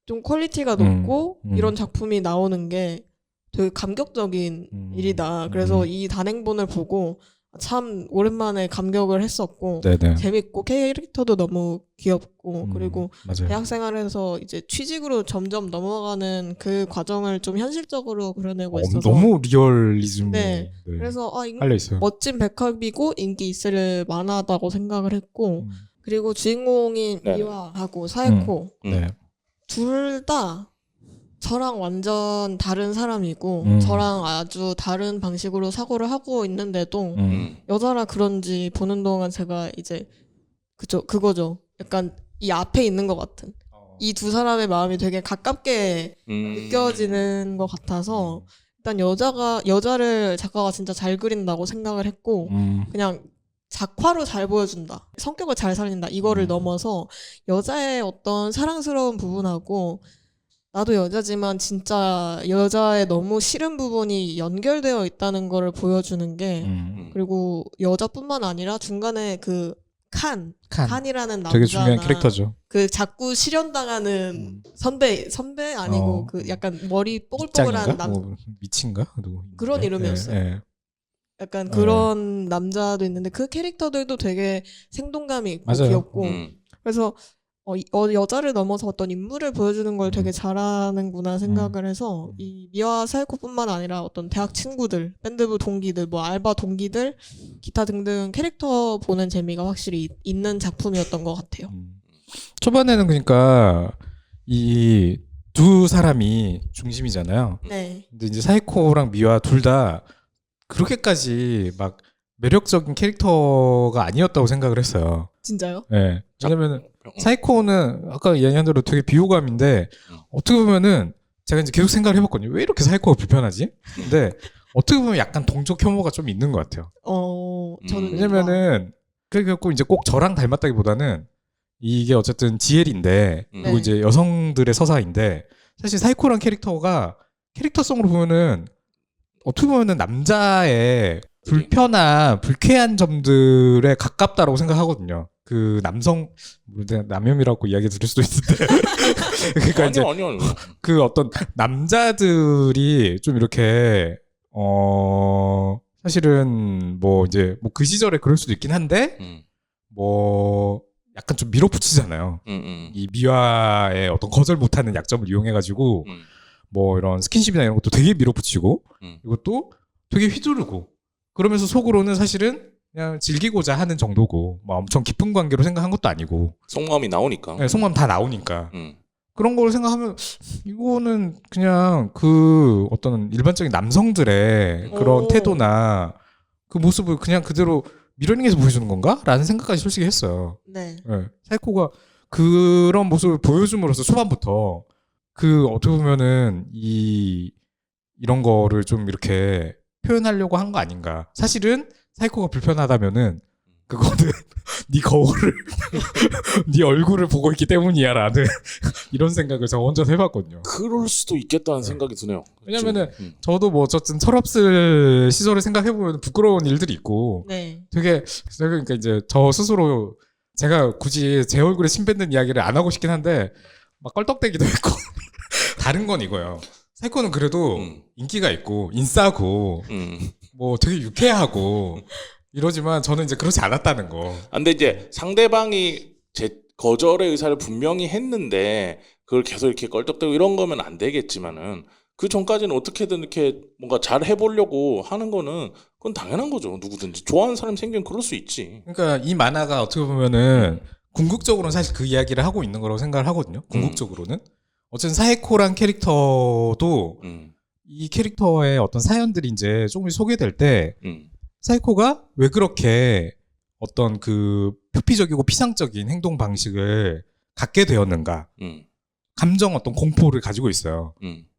좀 퀄리티가 높고 이런 작품이 나오는 게 되게 감격적인 일이다. 그래서 이 단행본을 보고 참 오랜만에 감격을 했었고 네네. 재밌고 캐릭터도 너무 귀엽고 그리고 맞아요. 대학 생활에서 이제 취직으로 점점 넘어가는 그 과정을 좀 현실적으로 그려내고 있어서 너무 리얼리즘이 네. 그래서 깔려 있어요. 멋진 백합이고 인기 있을 만하다고 생각을 했고 그리고 주인공인 네. 미화하고 사에코 네. 둘 다 저랑 완전 다른 사람이고 저랑 아주 다른 방식으로 사고를 하고 있는데도 여자라 그런지 보는 동안 제가 이제 그거죠. 약간 이 앞에 있는 것 같은 이 두 사람의 마음이 되게 가깝게 느껴지는 것 같아서 일단 여자를 작가가 진짜 잘 그린다고 생각을 했고 그냥 작화로 잘 보여준다. 성격을 잘 살린다. 이거를 넘어서 여자의 어떤 사랑스러운 부분하고 나도 여자지만 진짜 여자의 너무 싫은 부분이 연결되어 있다는 거를 보여주는 게 그리고 여자뿐만 아니라 중간에 그 칸이라는 남자나 되게 중요한 캐릭터죠. 그 자꾸 실현당하는 선배 아니고 그 약간 머리 뽀글뽀글한 미친가? 그런 이름이었어요. 네. 약간 그런 남자도 있는데 그 캐릭터들도 되게 생동감이 있고 맞아요. 귀엽고 그래서 여자를 넘어서 어떤 인물을 보여주는 걸 되게 잘하는구나 생각을 해서 이 미화 사이코뿐만 아니라 어떤 대학 친구들, 밴드부 동기들, 뭐 알바 동기들, 기타 등등 캐릭터 보는 재미가 확실히 있는 작품이었던 것 같아요. 초반에는 그러니까 이 두 사람이 중심이잖아요. 네. 근데 이제 사이코랑 미화 둘 다 그렇게까지 막 매력적인 캐릭터가 아니었다고 생각을 했어요. 진짜요? 네. 왜냐면은 사이코는 아까 이야기한 대로 되게 비호감인데 어떻게 보면은 제가 이제 계속 생각을 해봤거든요. 왜 이렇게 사이코가 불편하지? 근데 어떻게 보면 약간 동적 혐오가 좀 있는 것 같아요. 저는 왜냐면은 그래갖고 이제 꼭 저랑 닮았다기보다는 이게 어쨌든 지엘인데 그리고 네. 이제 여성들의 서사인데 사실 사이코란 캐릭터가 캐릭터성으로 보면은 어떻게 보면은 남자의 불쾌한 점들에 가깝다라고 생각하거든요. 그 남혐이라고 이야기 들을 수도 있는데 그러니까 이제 아니요. 그 어떤 남자들이 좀 이렇게 사실은 뭐 이제 뭐 그 시절에 그럴 수도 있긴 한데 뭐 약간 좀 밀어붙이잖아요. 이 미화의 어떤 거절 못하는 약점을 이용해가지고 뭐 이런 스킨십이나 이런 것도 되게 밀어붙이고 이것도 되게 휘두르고 그러면서 속으로는 사실은 그냥 즐기고자 하는 정도고 뭐 엄청 깊은 관계로 생각한 것도 아니고 속마음이 나오니까. 네, 속마음 다 나오니까 그런 걸 생각하면 이거는 그냥 그 어떤 일반적인 남성들의 그런 태도나 그 모습을 그냥 그대로 미러링해서 보여주는 건가? 라는 생각까지 솔직히 했어요. 네. 네. 사이코가 그런 모습을 보여줌으로써 초반부터 그 어떻게 보면은 이런 거를 좀 이렇게 표현하려고 한 거 아닌가. 사실은 사이코가 불편하다면은 그거는 네 거울을 네 얼굴을 보고 있기 때문이야 라는 이런 생각을 제가 혼자 해봤거든요. 그럴 수도 있겠다는 생각이 드네요. 왜냐면은 저도 뭐 어쨌든 철없을 시절을 생각해보면 부끄러운 일들이 있고 네. 되게 그러니까 이제 저 스스로 제가 굳이 제 얼굴에 침 뱉는 이야기를 안 하고 싶긴 한데 막 껄떡대기도 했고 다른 건 이거예요. 사이코는 그래도 인기가 있고 인싸고 뭐 되게 유쾌하고 이러지만 저는 이제 그렇지 않았다는 거. 근데 이제 상대방이 제 거절의 의사를 분명히 했는데 그걸 계속 이렇게 껄떡대고 이런 거면 안 되겠지만은 그 전까지는 어떻게든 이렇게 뭔가 잘 해보려고 하는 거는 그건 당연한 거죠. 누구든지 좋아하는 사람이 생기면 그럴 수 있지. 그러니까 이 만화가 어떻게 보면은 궁극적으로는 사실 그 이야기를 하고 있는 거라고 생각을 하거든요. 궁극적으로는 어쨌든 사이코란 캐릭터도 이 캐릭터의 어떤 사연들이 이제 조금씩 소개될 때 사이코가 왜 그렇게 어떤 그 표피적이고 피상적인 행동 방식을 갖게 되었는가. 감정 어떤 공포를 가지고 있어요.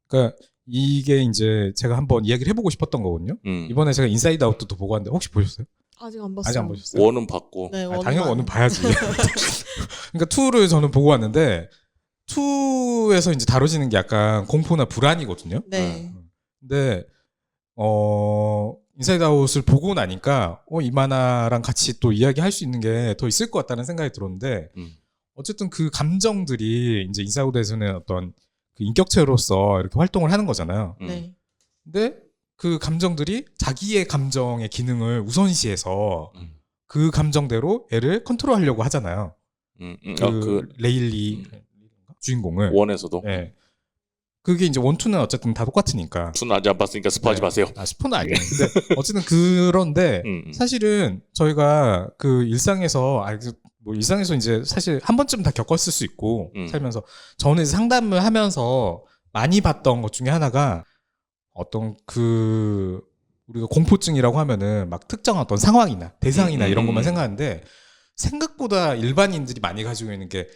그러니까 이게 이제 제가 한번 이야기를 해보고 싶었던 거거든요. 이번에 제가 인사이드 아웃도 보고 왔는데 혹시 보셨어요? 아직 안 봤어요. 아직 안 보셨어요? 원은 봤고. 네, 당연히 원은 봐야지. 그러니까 2를 저는 보고 왔는데 2에서 이제 다뤄지는 게 약간 공포나 불안이거든요. 네. 근데 인사이드 아웃을 보고 나니까 이 만화랑 같이 또 이야기할 수 있는 게 더 있을 것 같다는 생각이 들었는데 어쨌든 그 감정들이 이제 인사이드 아웃에서는 어떤 그 인격체로서 이렇게 활동을 하는 거잖아요. 네. 근데 그 감정들이 자기의 감정의 기능을 우선시해서 그 감정대로 애를 컨트롤하려고 하잖아요. 그 레일리 주인공을 원에서도. 네. 그게 이제 원투는 어쨌든 다 똑같으니까. 투는 아직 안 봤으니까 스포하지 마세요. 스포는 아니에요. 근데 어쨌든 그런데 사실은 저희가 그 일상에서 뭐 일상에서 이제 사실 한 번쯤 다 겪었을 수 있고 살면서 저는 이제 상담을 하면서 많이 봤던 것 중에 하나가 어떤 그 우리가 공포증이라고 하면은 막 특정한 어떤 상황이나 대상이나 이런 것만 생각하는데 생각보다 일반인들이 많이 가지고 있는 게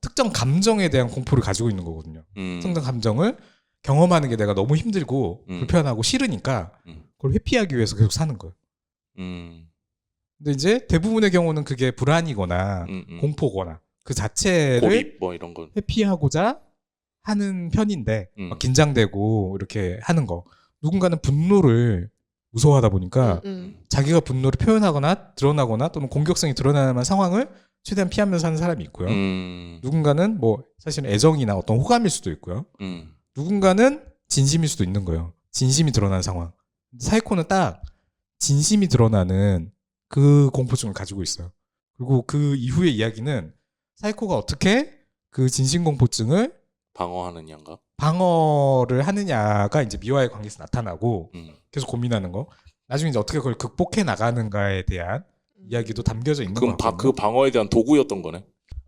특정 감정에 대한 공포를 가지고 있는 거거든요. 특정 감정을 경험하는 게 내가 너무 힘들고 불편하고 싫으니까 그걸 회피하기 위해서 계속 사는 거예요. 근데 이제 대부분의 경우는 그게 불안이거나 공포거나 그 자체를 고립 뭐 이런 거 회피하고자 하는 편인데 막 긴장되고 이렇게 하는 거. 누군가는 분노를 무서워하다 보니까 자기가 분노를 표현하거나 드러나거나 또는 공격성이 드러나는 상황을 최대한 피하면서 사는 사람이 있고요. 누군가는 뭐 사실은 애정이나 어떤 호감일 수도 있고요. 누군가는 진심일 수도 있는 거예요. 진심이 드러나는 상황. 사이코는 딱 진심이 드러나는 그 공포증을 가지고 있어요. 그리고 그 이후의 이야기는 사이코가 어떻게 그 진심공포증을 방어하느냐인가? 방어를 하느냐가 이제 미와의 관계에서 나타나고 계속 고민하는 거. 나중에 이제 어떻게 그걸 극복해 나가는가에 대한 이야기도 담겨져 있는 거 같거든요. 그 방어에 대한 도구였던 거네.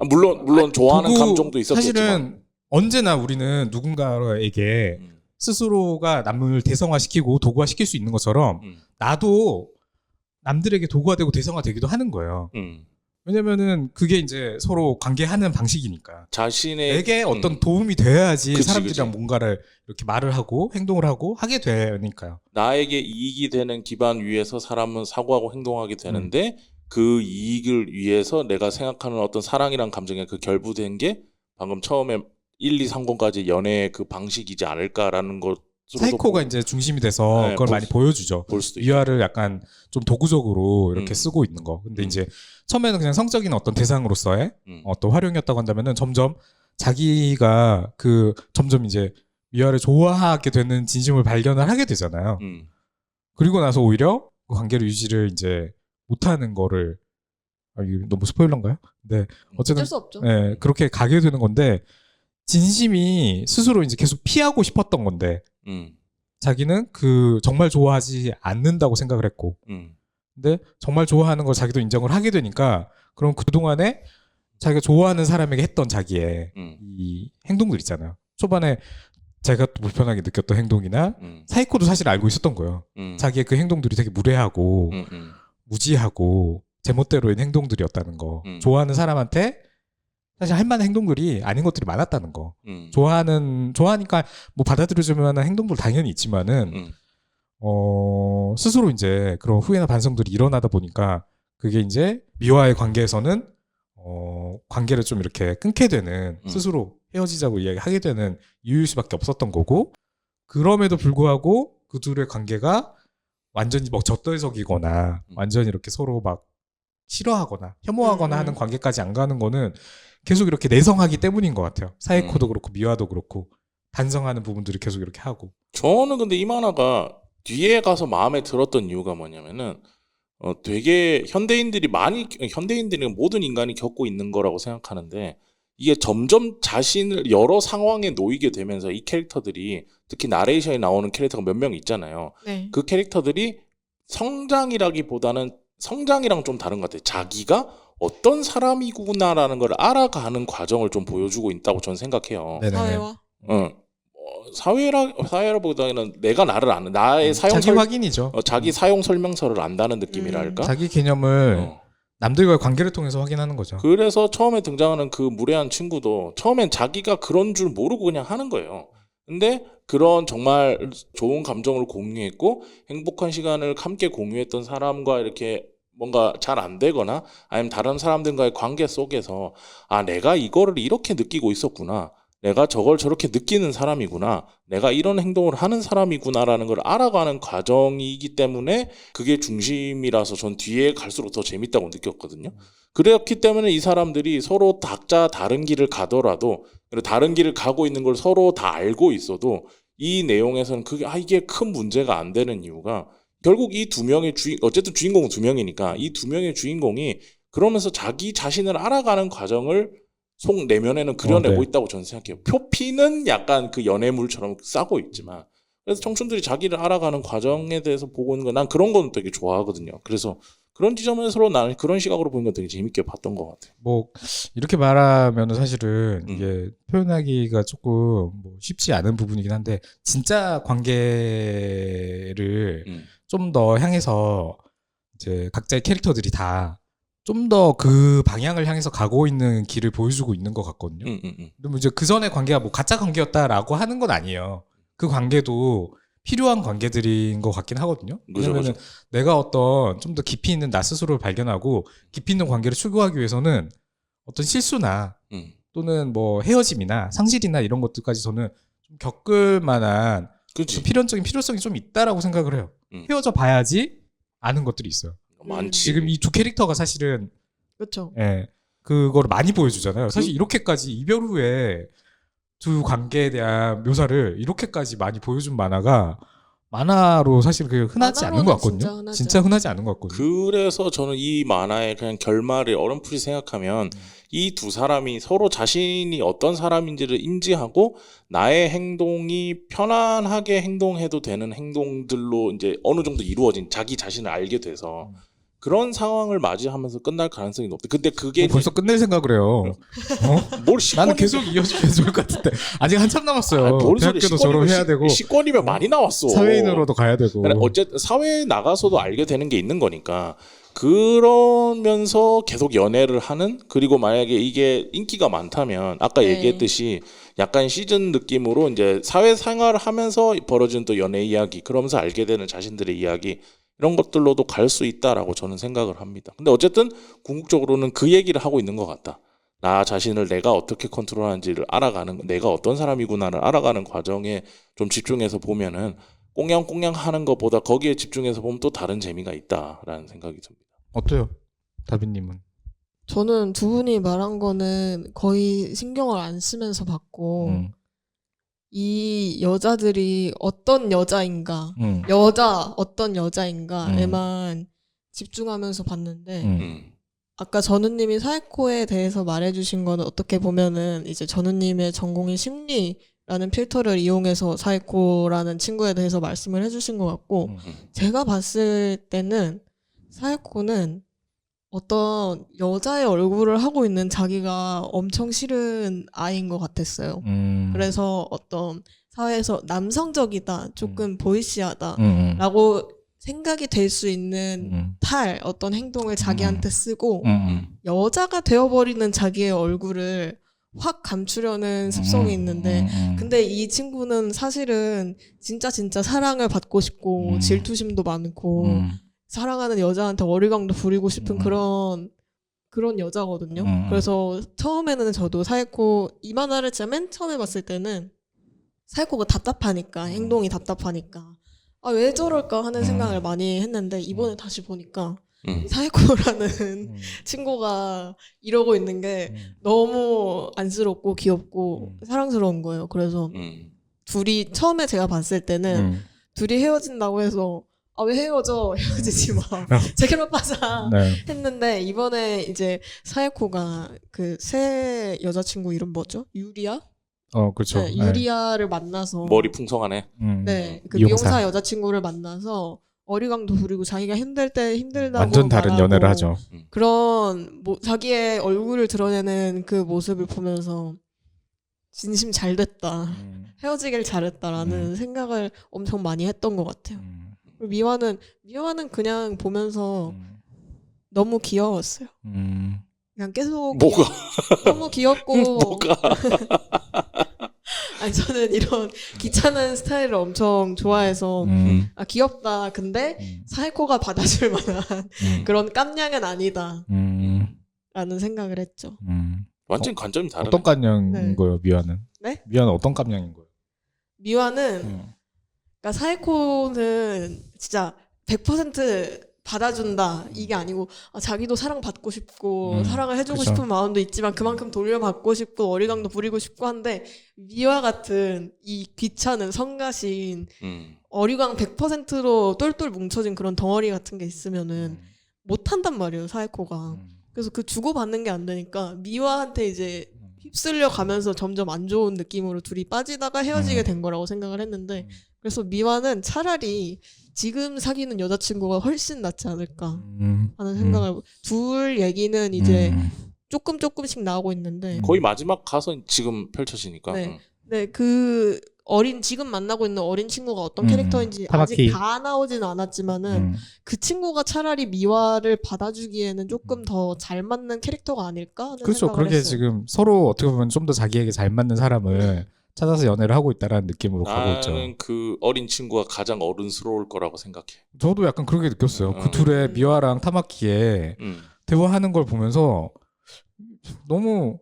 물론 좋아하는 감정도 있었겠지만 사실은 언제나 우리는 누군가에게 스스로가 남을 대성화시키고 도구화시킬 수 있는 것처럼 나도 남들에게 도구가 되고 대성화되기도 하는 거예요. 왜냐면은 그게 이제 서로 관계하는 방식이니까. 내게 어떤 도움이 돼야지 사람들이랑 뭔가를 이렇게 말을 하고 행동을 하고 하게 되니까요. 나에게 이익이 되는 기반 위에서 사람은 사고하고 행동하게 되는데 그 이익을 위해서 내가 생각하는 어떤 사랑이란 감정에 그 결부된 게 방금 처음에 1, 2, 3권까지 연애의 그 방식이지 않을까라는 것. 사이코가 이제 중심이 돼서 그걸 많이 보여주죠. 미화를 약간 좀 도구적으로 이렇게 쓰고 있는 거. 근데 이제 처음에는 그냥 성적인 어떤 대상으로서의 어떤 활용이었다고 한다면은 점점 자기가 점점 이제 미화를 좋아하게 되는 진심을 발견을 하게 되잖아요. 그리고 나서 오히려 그 관계를 유지를 이제 못하는 거를 이게 너무 스포일러인가요? 네, 어쨌든 어쩔 수 없죠. 네, 그렇게 가게 되는 건데 진심이 스스로 이제 계속 피하고 싶었던 건데 자기는 정말 좋아하지 않는다고 생각을 했고 근데 정말 좋아하는 걸 자기도 인정을 하게 되니까 그럼 그동안에 자기가 좋아하는 사람에게 했던 자기의 이 행동들 있잖아요. 초반에 자기가 또 불편하게 느꼈던 행동이나 사이코도 사실 알고 있었던 거예요. 자기의 그 행동들이 되게 무례하고 무지하고 제멋대로인 행동들이었다는 거. 좋아하는 사람한테 사실 할 만한 행동들이 아닌 것들이 많았다는 거. 좋아하니까 뭐 받아들여주면 행동도 당연히 있지만은 스스로 이제 그런 후회나 반성들이 일어나다 보니까 그게 이제 미와의 관계에서는 관계를 좀 이렇게 끊게 되는 스스로 헤어지자고 이야기하게 되는 이유일 수밖에 없었던 거고 그럼에도 불구하고 그 둘의 관계가 완전히 뭐 젖덜석이거나 완전히 이렇게 서로 막 싫어하거나 혐오하거나 하는 관계까지 안 가는 거는 계속 이렇게 내성하기 때문인 것 같아요. 사이코도 그렇고 미화도 그렇고 반성하는 부분들이 계속 이렇게 하고. 저는 근데 이 만화가 뒤에 가서 마음에 들었던 이유가 뭐냐면은 되게 현대인들이 모든 인간이 겪고 있는 거라고 생각하는데 이게 점점 자신을 여러 상황에 놓이게 되면서 이 캐릭터들이 특히 나레이션에 나오는 캐릭터가 몇 명 있잖아요. 네. 그 캐릭터들이 성장이라기보다는 성장이랑 좀 다른 것 같아요. 자기가 어떤 사람이구나라는 걸 알아가는 과정을 좀 보여주고 있다고 저는 생각해요. 사회와? 사회라보다는 내가 나를 아는 나의 자기 확인이죠. 자기 사용 설명서를 안다는 느낌이랄까. 자기 개념을 남들과의 관계를 통해서 확인하는 거죠. 그래서 처음에 등장하는 그 무례한 친구도 처음엔 자기가 그런 줄 모르고 그냥 하는 거예요. 근데 그런 정말 좋은 감정을 공유했고 행복한 시간을 함께 공유했던 사람과 이렇게 뭔가 잘 안 되거나 아니면 다른 사람들과의 관계 속에서 내가 이거를 이렇게 느끼고 있었구나. 내가 저걸 저렇게 느끼는 사람이구나. 내가 이런 행동을 하는 사람이구나라는 걸 알아가는 과정이기 때문에 그게 중심이라서 전 뒤에 갈수록 더 재밌다고 느꼈거든요. 그렇기 때문에 이 사람들이 서로 각자 다른 길을 가더라도 다른 길을 가고 있는 걸 서로 다 알고 있어도 이 내용에서는 그게 이게 큰 문제가 안 되는 이유가 결국 이 두 명의 어쨌든 주인공은 두 명이니까 이 두 명의 주인공이 그러면서 자기 자신을 알아가는 과정을 속 내면에는 그려내고 네. 있다고 저는 생각해요. 표피는 약간 그 연애물처럼 싸고 있지만 그래서 청춘들이 자기를 알아가는 과정에 대해서 보고 있는 거 난 그런 건 되게 좋아하거든요. 그래서 그런 지점에서 나는 그런 시각으로 보는 건 되게 재밌게 봤던 것 같아요. 뭐 이렇게 말하면 사실은 이게 표현하기가 조금 뭐 쉽지 않은 부분이긴 한데 진짜 관계를 좀 더 향해서 이제 각자의 캐릭터들이 다 좀 더 그 방향을 향해서 가고 있는 길을 보여주고 있는 것 같거든요. 근데 뭐 이제 그 전의 관계가 뭐 가짜 관계였다라고 하는 건 아니에요. 그 관계도 필요한 관계들인 것 같긴 하거든요. 왜냐면은 내가 어떤 좀 더 깊이 있는 나 스스로를 발견하고 깊이 있는 관계를 추구하기 위해서는 어떤 실수나 또는 뭐 헤어짐이나 상실이나 이런 것들까지 저는 좀 겪을 만한 필연적인 필요성이 좀 있다라고 생각을 해요. 헤어져 봐야지 아는 것들이 있어요. 많지. 지금 이 두 캐릭터가 사실은 그렇죠. 예, 그거를 많이 보여주잖아요. 사실 이렇게까지 이별 후에 두 관계에 대한 묘사를 이렇게까지 많이 보여준 만화로 사실 그 흔하지 않은 것 같거든요. 진짜 흔하지 않은 것 같거든요. 그래서 저는 이 만화의 그냥 결말을 어렴풋이 생각하면 이 두 사람이 서로 자신이 어떤 사람인지를 인지하고 나의 행동이 편안하게 행동해도 되는 행동들로 이제 어느 정도 이루어진 자기 자신을 알게 돼서 그런 상황을 맞이하면서 끝날 가능성이 높대. 근데 그게 벌써 끝낼 생각을 해요. 뭘 나는 계속 이어지면 좋을 것 같은데 아직 한참 남았어요. 대학교도 졸업해야 되고 시권이면 많이 나왔어. 사회인으로도 가야 되고. 어쨌든 사회에 나가서도 알게 되는 게 있는 거니까 그러면서 계속 연애를 하는 그리고 만약에 이게 인기가 많다면 아까 얘기했듯이 약간 시즌 느낌으로 이제 사회생활을 하면서 벌어지는 또 연애 이야기 그러면서 알게 되는 자신들의 이야기 이런 것들로도 갈 수 있다라고 저는 생각을 합니다. 근데 어쨌든 궁극적으로는 그 얘기를 하고 있는 것 같다. 나 자신을 내가 어떻게 컨트롤하는지를 알아가는 내가 어떤 사람이구나를 알아가는 과정에 좀 집중해서 보면은 꽁냥꽁냥 하는 것보다 거기에 집중해서 보면 또 다른 재미가 있다라는 생각이 듭니다. 어때요? 다빈님은? 저는 두 분이 말한 거는 거의 신경을 안 쓰면서 봤고 이 여자들이 어떤 여자인가 어떤 여자인가에만 집중하면서 봤는데 아까 전우님이 사이코에 대해서 말해주신 거는 어떻게 보면은 이제 전우님의 전공인 심리라는 필터를 이용해서 사이코라는 친구에 대해서 말씀을 해주신 것 같고 제가 봤을 때는 사이코는 어떤 여자의 얼굴을 하고 있는 자기가 엄청 싫은 아이인 것 같았어요. 그래서 어떤 사회에서 남성적이다, 조금 보이시하다 라고 생각이 될 수 있는 어떤 행동을 자기한테 쓰고 여자가 되어버리는 자기의 얼굴을 확 감추려는 습성이 있는데 근데 이 친구는 사실은 진짜 사랑을 받고 싶고 질투심도 많고 사랑하는 여자한테 어리광도 부리고 싶은 그런 여자거든요. 그래서 처음에는 저도 사이코 이 만화를 진짜 맨 처음에 봤을 때는 사이코가 답답하니까 행동이 답답하니까 왜 저럴까 하는 생각을 많이 했는데 이번에 다시 보니까 사이코라는 친구가 이러고 있는 게 너무 안쓰럽고 귀엽고 사랑스러운 거예요. 그래서 둘이 처음에 제가 봤을 때는 둘이 헤어진다고 해서 왜 헤어져? 헤어지지 마. 제게만 빠자. 했는데 이번에 이제 사이코가 그 새 여자친구 이름 뭐죠? 유리아? 그렇죠. 네, 유리아를 만나서 머리 풍성하네. 네, 그 미용사 여자친구를 만나서 어리광도 부리고 자기가 힘들 때 힘들다고 완전 다른 연애를 하죠. 그런 자기의 얼굴을 드러내는 그 모습을 보면서 진심 잘 됐다. 헤어지길 잘했다라는 생각을 엄청 많이 했던 것 같아요. 미화는 그냥 보면서 너무 귀여웠어요. 그냥 계속 뭐가 너무 귀엽고 뭐가 아니 저는 이런 귀찮은 스타일을 엄청 좋아해서 귀엽다. 근데 사이코가 받아줄 만한 그런 깜냥은 아니다. 라는 생각을 했죠. 완전 관점이 다르네. 어떤 깜냥인 거예요, 미화는? 네? 미화는 어떤 깜냥인 거예요? 미화는 그러니까 사이코는 진짜 100% 받아준다 이게 아니고 자기도 사랑받고 싶고 사랑을 해주고 그쵸. 싶은 마음도 있지만 그만큼 돌려받고 싶고 어리광도 부리고 싶고 한데 미와 같은 이 귀찮은 성가신 어리광 100%로 똘똘 뭉쳐진 그런 덩어리 같은 게 있으면은 못한단 말이에요 사이코가. 그래서 그 주고받는 게 안 되니까 미와한테 이제 휩쓸려 가면서 점점 안 좋은 느낌으로 둘이 빠지다가 헤어지게 된 거라고 생각을 했는데 그래서 미와는 차라리 지금 사귀는 여자친구가 훨씬 낫지 않을까 하는 생각을 둘 얘기는 이제 조금씩 나오고 있는데 거의 마지막 가서 지금 펼쳐지니까. 네. 네, 그 지금 만나고 있는 어린 친구가 어떤 캐릭터인지 타마키. 아직 다 나오지는 않았지만은 그 친구가 차라리 미와를 받아주기에는 조금 더 잘 맞는 캐릭터가 아닐까 하는 그렇죠. 생각을 그렇게 했어요. 지금 서로 어떻게 보면 좀 더 자기에게 잘 맞는 사람을 찾아서 연애를 하고 있다라는 느낌으로 가고 있죠. 나는 그 어린 친구가 가장 어른스러울 거라고 생각해. 저도 약간 그렇게 느꼈어요. 그 둘의 미와랑 타마키의 대화하는 걸 보면서 너무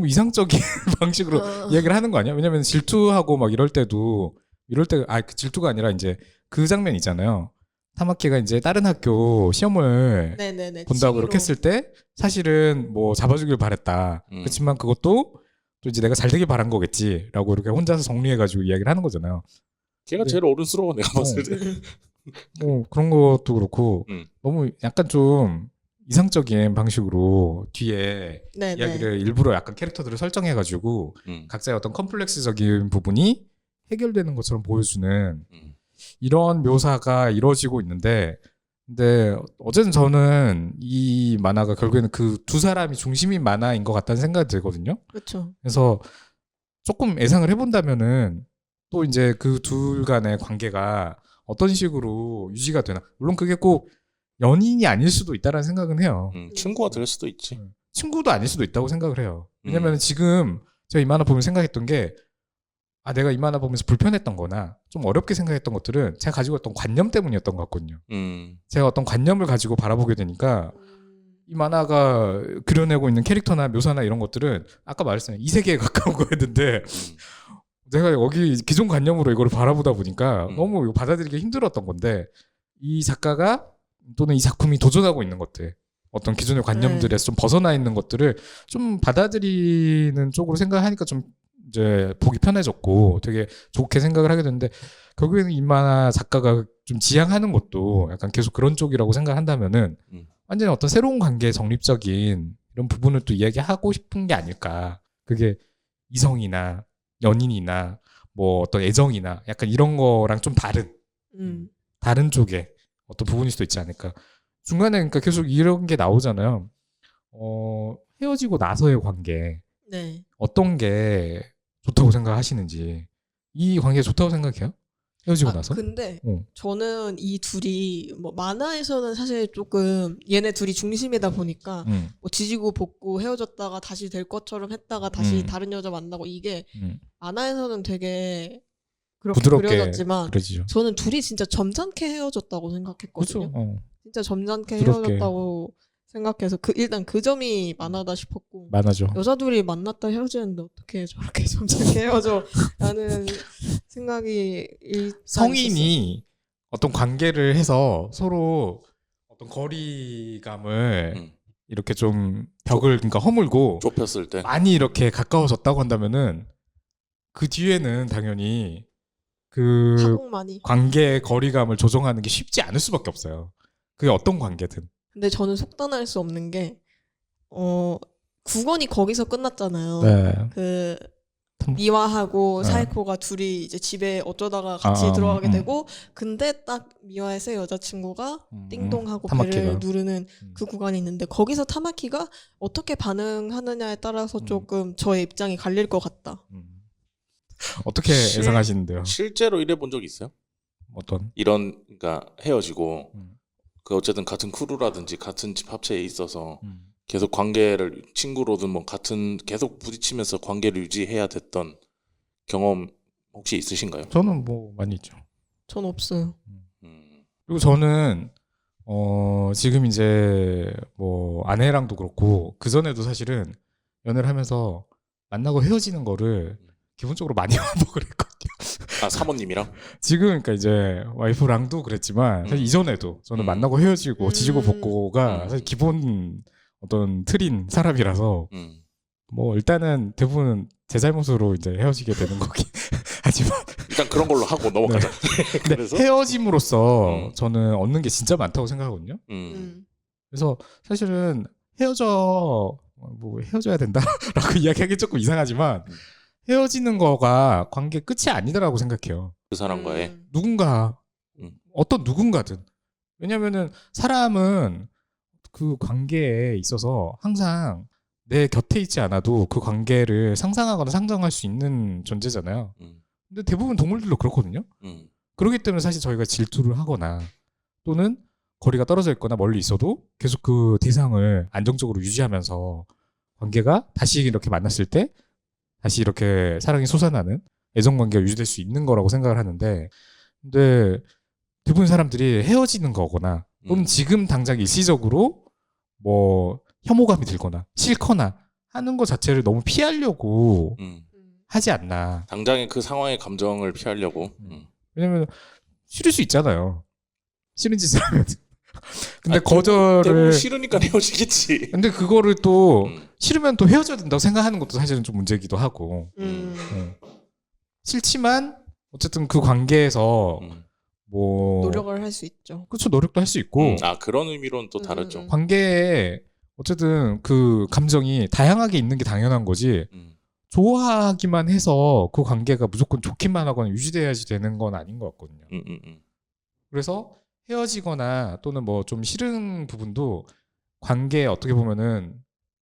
이상적인 방식으로 이야기를 하는 거 아니야? 왜냐면 질투하고 막 이럴 때 그 질투가 아니라 이제 그 장면 있잖아요. 타마키가 이제 다른 학교 시험을 네네네, 본다고 이렇게 했을 때 사실은 뭐 잡아주길 바랬다. 그렇지만 그것도 또 이제 내가 잘 되길 바란 거겠지라고 이렇게 혼자서 정리해가지고 이야기를 하는 거잖아요. 걔가 제일 어른스러워 내가 봤을 때. 그런 것도 그렇고 너무 약간 좀 이상적인 방식으로 뒤에 네네. 이야기를 일부러 약간 캐릭터들을 설정해가지고 각자의 어떤 컴플렉스적인 부분이 해결되는 것처럼 보여주는 이런 묘사가 이루어지고 있는데 근데 어쨌든 저는 이 만화가 결국에는 그 두 사람이 중심인 만화인 것 같다는 생각이 들거든요. 그렇죠. 그래서 조금 예상을 해본다면은 또 이제 그 둘 간의 관계가 어떤 식으로 유지가 되나. 물론 그게 꼭 연인이 아닐 수도 있다라는 생각은 해요. 친구가 될 수도 있지. 친구도 아닐 수도 있다고 생각을 해요. 왜냐면 지금 제가 이 만화 보면서 생각했던 게 내가 이 만화 보면서 불편했던 거나 좀 어렵게 생각했던 것들은 제가 가지고 있던 관념 때문이었던 것 같거든요. 제가 어떤 관념을 가지고 바라보게 되니까 이 만화가 그려내고 있는 캐릭터나 묘사나 이런 것들은 아까 말했잖아요. 이 세계에 가까운 거였는데 내가 여기 기존 관념으로 이걸 바라보다 보니까 너무 이거 받아들이기 힘들었던 건데 이 작가가 또는 이 작품이 도전하고 있는 것들 어떤 기존의 관념들에서 좀 벗어나 있는 것들을 좀 받아들이는 쪽으로 생각하니까 좀 이제 보기 편해졌고 되게 좋게 생각을 하게 됐는데 결국에는 이 만화 작가가 좀 지향하는 것도 약간 계속 그런 쪽이라고 생각한다면은 완전히 어떤 새로운 관계의 정립적인 이런 부분을 또 이야기하고 싶은 게 아닐까. 그게 이성이나 연인이나 뭐 어떤 애정이나 약간 이런 거랑 좀 다른 쪽의 어떤 부분일 수도 있지 않을까. 중간에 그러니까 계속 이런 게 나오잖아요. 헤어지고 나서의 관계. 네. 어떤 게 좋다고 생각하시는지. 이 관계가 좋다고 생각해요? 헤어지고 나서? 근데 저는 이 둘이 뭐 만화에서는 사실 조금 얘네 둘이 중심이다 보니까 뭐 지지고 볶고 헤어졌다가 다시 될 것처럼 했다가 다시 다른 여자 만나고 이게 만화에서는 되게 그렇게 부드럽게 그려졌지만 그려지죠. 저는 둘이 진짜 점잖게 헤어졌다고 생각했거든요. 그렇죠. 진짜 점잖게 부드럽게. 헤어졌다고 생각해서 일단 그 점이 만화다 싶었고 만화죠. 여자 둘이 만났다 헤어지는데 어떻게 저렇게 점잖게 헤어져 라는 생각이 성인이 어떤 관계를 해서 서로 어떤 거리감을 이렇게 좀 벽을 그러니까 허물고 좁혔을 때 많이 이렇게 가까워졌다고 한다면은 그 뒤에는 당연히 그 가공만이. 관계의 거리감을 조정하는 게 쉽지 않을 수밖에 없어요. 그게 어떤 관계든. 근데 저는 속단할 수 없는 게 9권이 거기서 끝났잖아요. 네. 그 미화하고 사이코가 둘이 이제 집에 어쩌다가 같이 들어가게 되고 근데 딱 미화의 새 여자친구가 띵동하고 타마키가. 배를 누르는 그 구간이 있는데 거기서 타마키가 어떻게 반응하느냐에 따라서 조금 저의 입장이 갈릴 것 같다. 어떻게 예상하시는데요? 실제로 이래 본 적 있어요? 어떤? 이런 그러니까 헤어지고 그 어쨌든 같은 크루라든지 같은 집 합체에 있어서 계속 관계를 친구로든 뭐 같은 계속 부딪히면서 관계를 유지해야 됐던 경험 혹시 있으신가요? 저는 뭐 많이 있죠. 전 없어요. 그리고 저는 지금 이제 뭐 아내랑도 그렇고 그 전에도 사실은 연애를 하면서 만나고 헤어지는 거를 기본적으로 많이 반복을 했거든요. 아 사모님이랑? 지금 그러니까 이제 와이프랑도 그랬지만 사실 이전에도 저는 만나고 헤어지고 지지고 볶고가 사실 기본 어떤 틀인 사람이라서 뭐 일단은 대부분 제 잘못으로 이제 헤어지게 되는 거긴 하지만 일단 그런 걸로 하고 넘어가자. 네. 그래서 헤어짐으로써 저는 얻는 게 진짜 많다고 생각하거든요. 그래서 사실은 뭐 헤어져야 된다라고 이야기하기 조금 이상하지만 헤어지는 거가 관계 끝이 아니다라고 생각해요. 그 사람과의 누군가 어떤 누군가든 왜냐면은 사람은 그 관계에 있어서 항상 내 곁에 있지 않아도 그 관계를 상상하거나 상정할 수 있는 존재잖아요. 근데 대부분 동물들도 그렇거든요. 그렇기 때문에 사실 저희가 질투를 하거나 또는 거리가 떨어져 있거나 멀리 있어도 계속 그 대상을 안정적으로 유지하면서 관계가 다시 이렇게 만났을 때 다시 이렇게 사랑이 솟아나는 애정관계가 유지될 수 있는 거라고 생각을 하는데 근데 대부분 사람들이 헤어지는 거거나 또는 지금 당장 일시적으로 뭐 혐오감이 들거나 싫거나 하는 것 자체를 너무 피하려고 하지 않나. 당장의 그 상황의 감정을 피하려고. 왜냐면 싫을 수 있잖아요. 싫은 짓을 하면. 근데 거절을 대부분 싫으니까 헤어지겠지. 근데 그거를 또 싫으면 또 헤어져야 된다고 생각하는 것도 사실은 좀 문제이기도 하고. 싫지만 어쨌든 그 관계에서 뭐 노력을 할 수 있죠. 그렇죠. 노력도 할 수 있고. 아 그런 의미로는 또 다르죠. 관계에 어쨌든 그 감정이 다양하게 있는 게 당연한 거지. 좋아하기만 해서 그 관계가 무조건 좋기만 하거나 유지돼야지 되는 건 아닌 것 같거든요. 그래서 헤어지거나 또는 뭐 좀 싫은 부분도 관계에 어떻게 보면은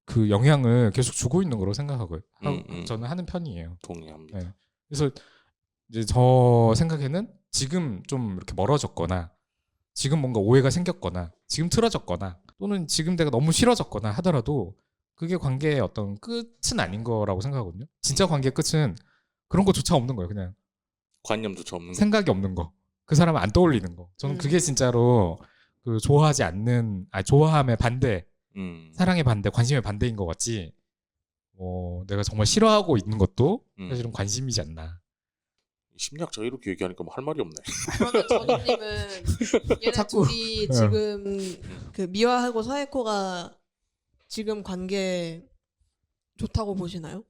그 영향을 계속 주고 있는 거로 생각하고요. 저는 하는 편이에요. 동의합니다. 네. 그래서 이제 저 생각에는 지금 좀 이렇게 멀어졌거나 지금 뭔가 오해가 생겼거나 지금 틀어졌거나 또는 지금 내가 너무 싫어졌거나 하더라도 그게 관계의 어떤 끝은 아닌 거라고 생각하거든요. 진짜 관계의 끝은 그런 거조차 없는 거예요. 그냥 관념조차 없는 생각이 없는 거. 그 사람을 안 떠올리는 거. 저는 그게 진짜로 그 좋아하지 않는, 좋아함의 반대, 사랑의 반대, 관심의 반대인 것 같지. 내가 정말 싫어하고 있는 것도 사실은 관심이지 않나. 심리학자 이렇게 얘기하니까 뭐 할 말이 없네. 그러면 전우님은 얘네 자꾸, 둘이 지금 그 미화하고 사에코가 지금 관계 좋다고 보시나요?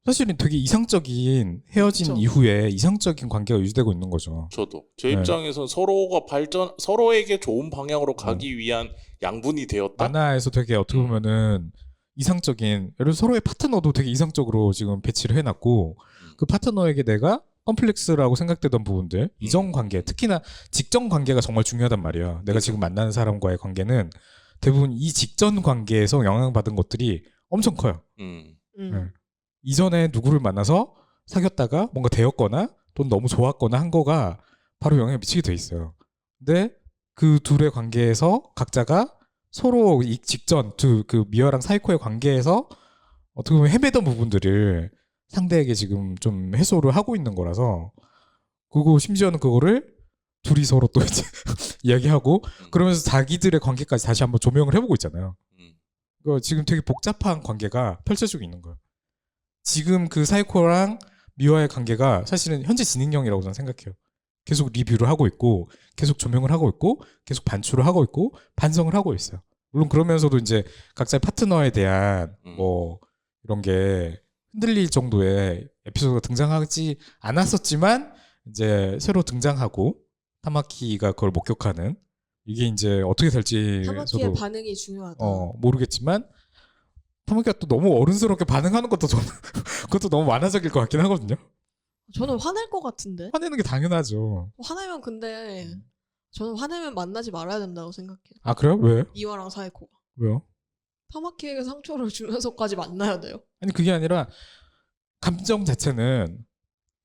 사실은 되게 이상적인 헤어진 그쵸. 이후에 이상적인 관계가 유지되고 있는 거죠. 저도 제 입장에선 서로가 서로에게 좋은 방향으로 가기 위한 양분이 되었다. 만화에서 되게 어떻게 보면은 이상적인 예를 들어 서로의 파트너도 되게 이상적으로 지금 배치를 해놨고 그 파트너에게 내가 컴플렉스라고 생각되던 부분들 이전 관계 특히나 직전 관계가 정말 중요하단 말이야. 내가 지금 만나는 사람과의 관계는 대부분 이 직전 관계에서 영향받은 것들이 엄청 커요. 네. 이전에 누구를 만나서 사귀었다가 뭔가 되었거나 또는 너무 좋았거나 한 거가 바로 영향을 미치게 돼 있어요. 근데 그 둘의 관계에서 각자가 서로 이 직전 그 미어랑 사이코의 관계에서 어떻게 보면 헤매던 부분들을 상대에게 지금 좀 해소를 하고 있는 거라서 그거 심지어는 그거를 둘이 서로 또 이제 이야기하고 그러면서 자기들의 관계까지 다시 한번 조명을 해보고 있잖아요. 그러니까 지금 되게 복잡한 관계가 펼쳐지고 있는 거예요. 지금 그 사이코랑 미와의 관계가 사실은 현재 진행형이라고 저는 생각해요. 계속 리뷰를 하고 있고 계속 조명을 하고 있고 계속 반추를 하고 있고 반성을 하고 있어요. 물론 그러면서도 이제 각자의 파트너에 대한 뭐 이런 게 흔들릴 정도의 에피소드가 등장하지 않았었지만 이제 새로 등장하고 타마키가 그걸 목격하는 이게 이제 어떻게 될지 타마키의 저도 반응이 중요하다. 모르겠지만 타마키가 또 너무 어른스럽게 반응하는 것도 좀 그것도 너무 만화적일 것 같긴 하거든요. 저는 화낼 것 같은데. 화내는 게 당연하죠. 화내면 근데 저는 화내면 만나지 말아야 된다고 생각해요. 아 그래요? 왜? 이와랑 사이코가. 왜요? 타마키에게 상처를 주면서까지 만나야 돼요. 아니 그게 아니라 감정 자체는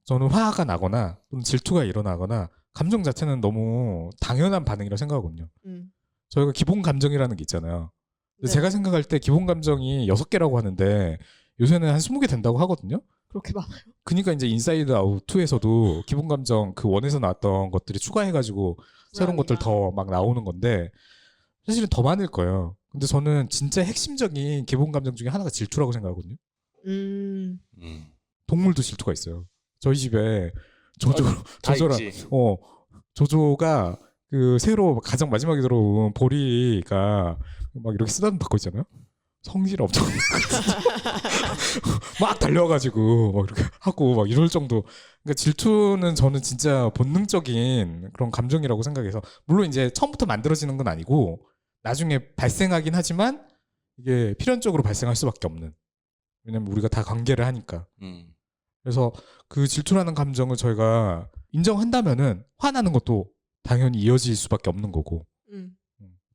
저는 화가 나거나 또는 질투가 일어나거나 감정 자체는 너무 당연한 반응이라고 생각하거든요. 저희가 기본 감정이라는 게 있잖아요. 근데 네. 제가 생각할 때 기본 감정이 6개라고 하는데 요새는 한 20개 된다고 하거든요. 그렇게 많아요. 그러니까 이제 인사이드 아웃 2에서도 기본 감정 그 원에서 나왔던 것들이 추가해가지고 새로운 것들 더 막 나오는 건데 사실은 더 많을 거예요. 근데 저는 진짜 핵심적인 기본 감정 중에 하나가 질투라고 생각하거든요. 동물도 질투가 있어요. 저희 집에 다 조조랑 있지. 조조가 그 새로 가장 마지막에 들어온 보리가 막 이렇게 쓰다듬고 있잖아요. 성질 엄청 막 달려가지고 막 이렇게 하고 막 이럴 정도. 그러니까 질투는 저는 진짜 본능적인 그런 감정이라고 생각해서, 물론 이제 처음부터 만들어지는 건 아니고 나중에 발생하긴 하지만 이게 필연적으로 발생할 수밖에 없는. 왜냐면 우리가 다 관계를 하니까. 그래서 그 질투라는 감정을 저희가 인정한다면은 화나는 것도 당연히 이어질 수밖에 없는 거고,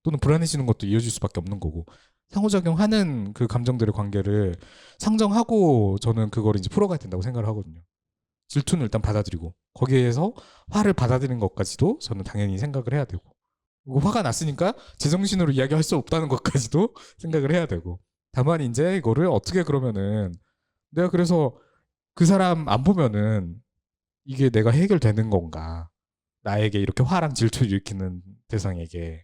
또는 불안해지는 것도 이어질 수밖에 없는 거고, 상호작용하는 그 감정들의 관계를 상정하고 저는 그걸 이제 풀어가야 된다고 생각을 하거든요. 질투는 일단 받아들이고, 거기에서 화를 받아들이는 것까지도 저는 당연히 생각을 해야 되고, 그리고 화가 났으니까 제정신으로 이야기할 수 없다는 것까지도 생각을 해야 되고, 다만 이제 이거를 어떻게, 그러면은 내가 그래서 그 사람 안 보면은 이게 내가 해결되는 건가? 나에게 이렇게 화랑 질투를 일으키는 대상에게.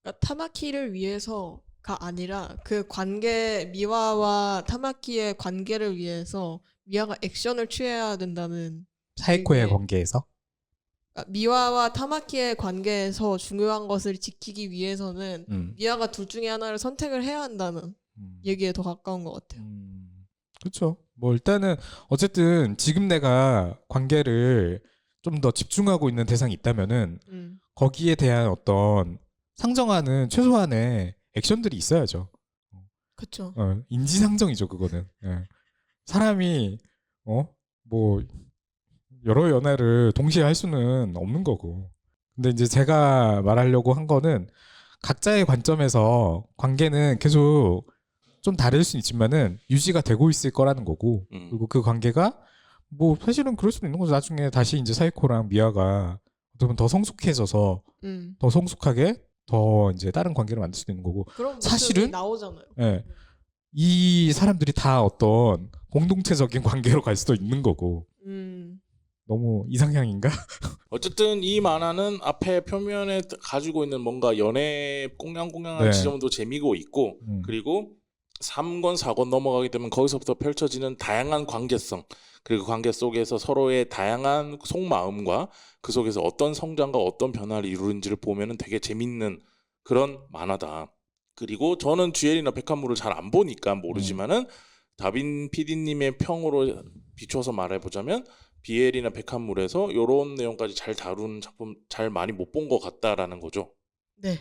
그러니까 타마키를 위해서가 아니라 그 관계, 미와와 타마키의 관계를 위해서 미와가 액션을 취해야 된다는. 사이코의 이게- 관계에서? 그러니까 미와와 타마키의 관계에서 중요한 것을 지키기 위해서는 미와가 둘 중에 하나를 선택을 해야 한다는 얘기에 더 가까운 것 같아요. 그렇죠. 뭐 일단은 어쨌든 지금 내가 관계를 좀 더 집중하고 있는 대상이 있다면은 거기에 대한 어떤 상정하는 최소한의 액션들이 있어야죠. 그렇죠. 인지상정이죠, 그거는. 예. 사람이 뭐 여러 연애를 동시에 할 수는 없는 거고. 근데 이제 제가 말하려고 한 거는 각자의 관점에서 관계는 계속 좀 다를 수 있지만은 유지가 되고 있을 거라는 거고, 그리고 그 관계가 뭐 사실은 그럴 수도 있는 거죠. 나중에 다시 이제 사이코랑 미아가 어쩌면 더 성숙해져서 더 성숙하게 더 이제 다른 관계를 만들 수도 있는 거고. 그런 사실은 나오잖아요. 예, 이 사람들이 다 어떤 공동체적인 관계로 갈 수도 있는 거고. 너무 이상향인가? 어쨌든 이 만화는 앞에 표면에 가지고 있는 뭔가 연애 꽁냥꽁냥한 네. 지점도 재미고 있고, 그리고 3권, 4권 넘어가게 되면 거기서부터 펼쳐지는 다양한 관계성, 그리고 관계 속에서 서로의 다양한 속마음과 그 속에서 어떤 성장과 어떤 변화를 이루는지를 보면은 되게 재밌는 그런 만화다. 그리고 저는 쥐엘이나 백합물을 잘 안 보니까 모르지만은 다빈 PD님의 평으로 비춰서 말해보자면 비엘이나 백합물에서 이런 내용까지 잘 다룬 작품 잘 많이 못 본 것 같다라는 거죠. 네.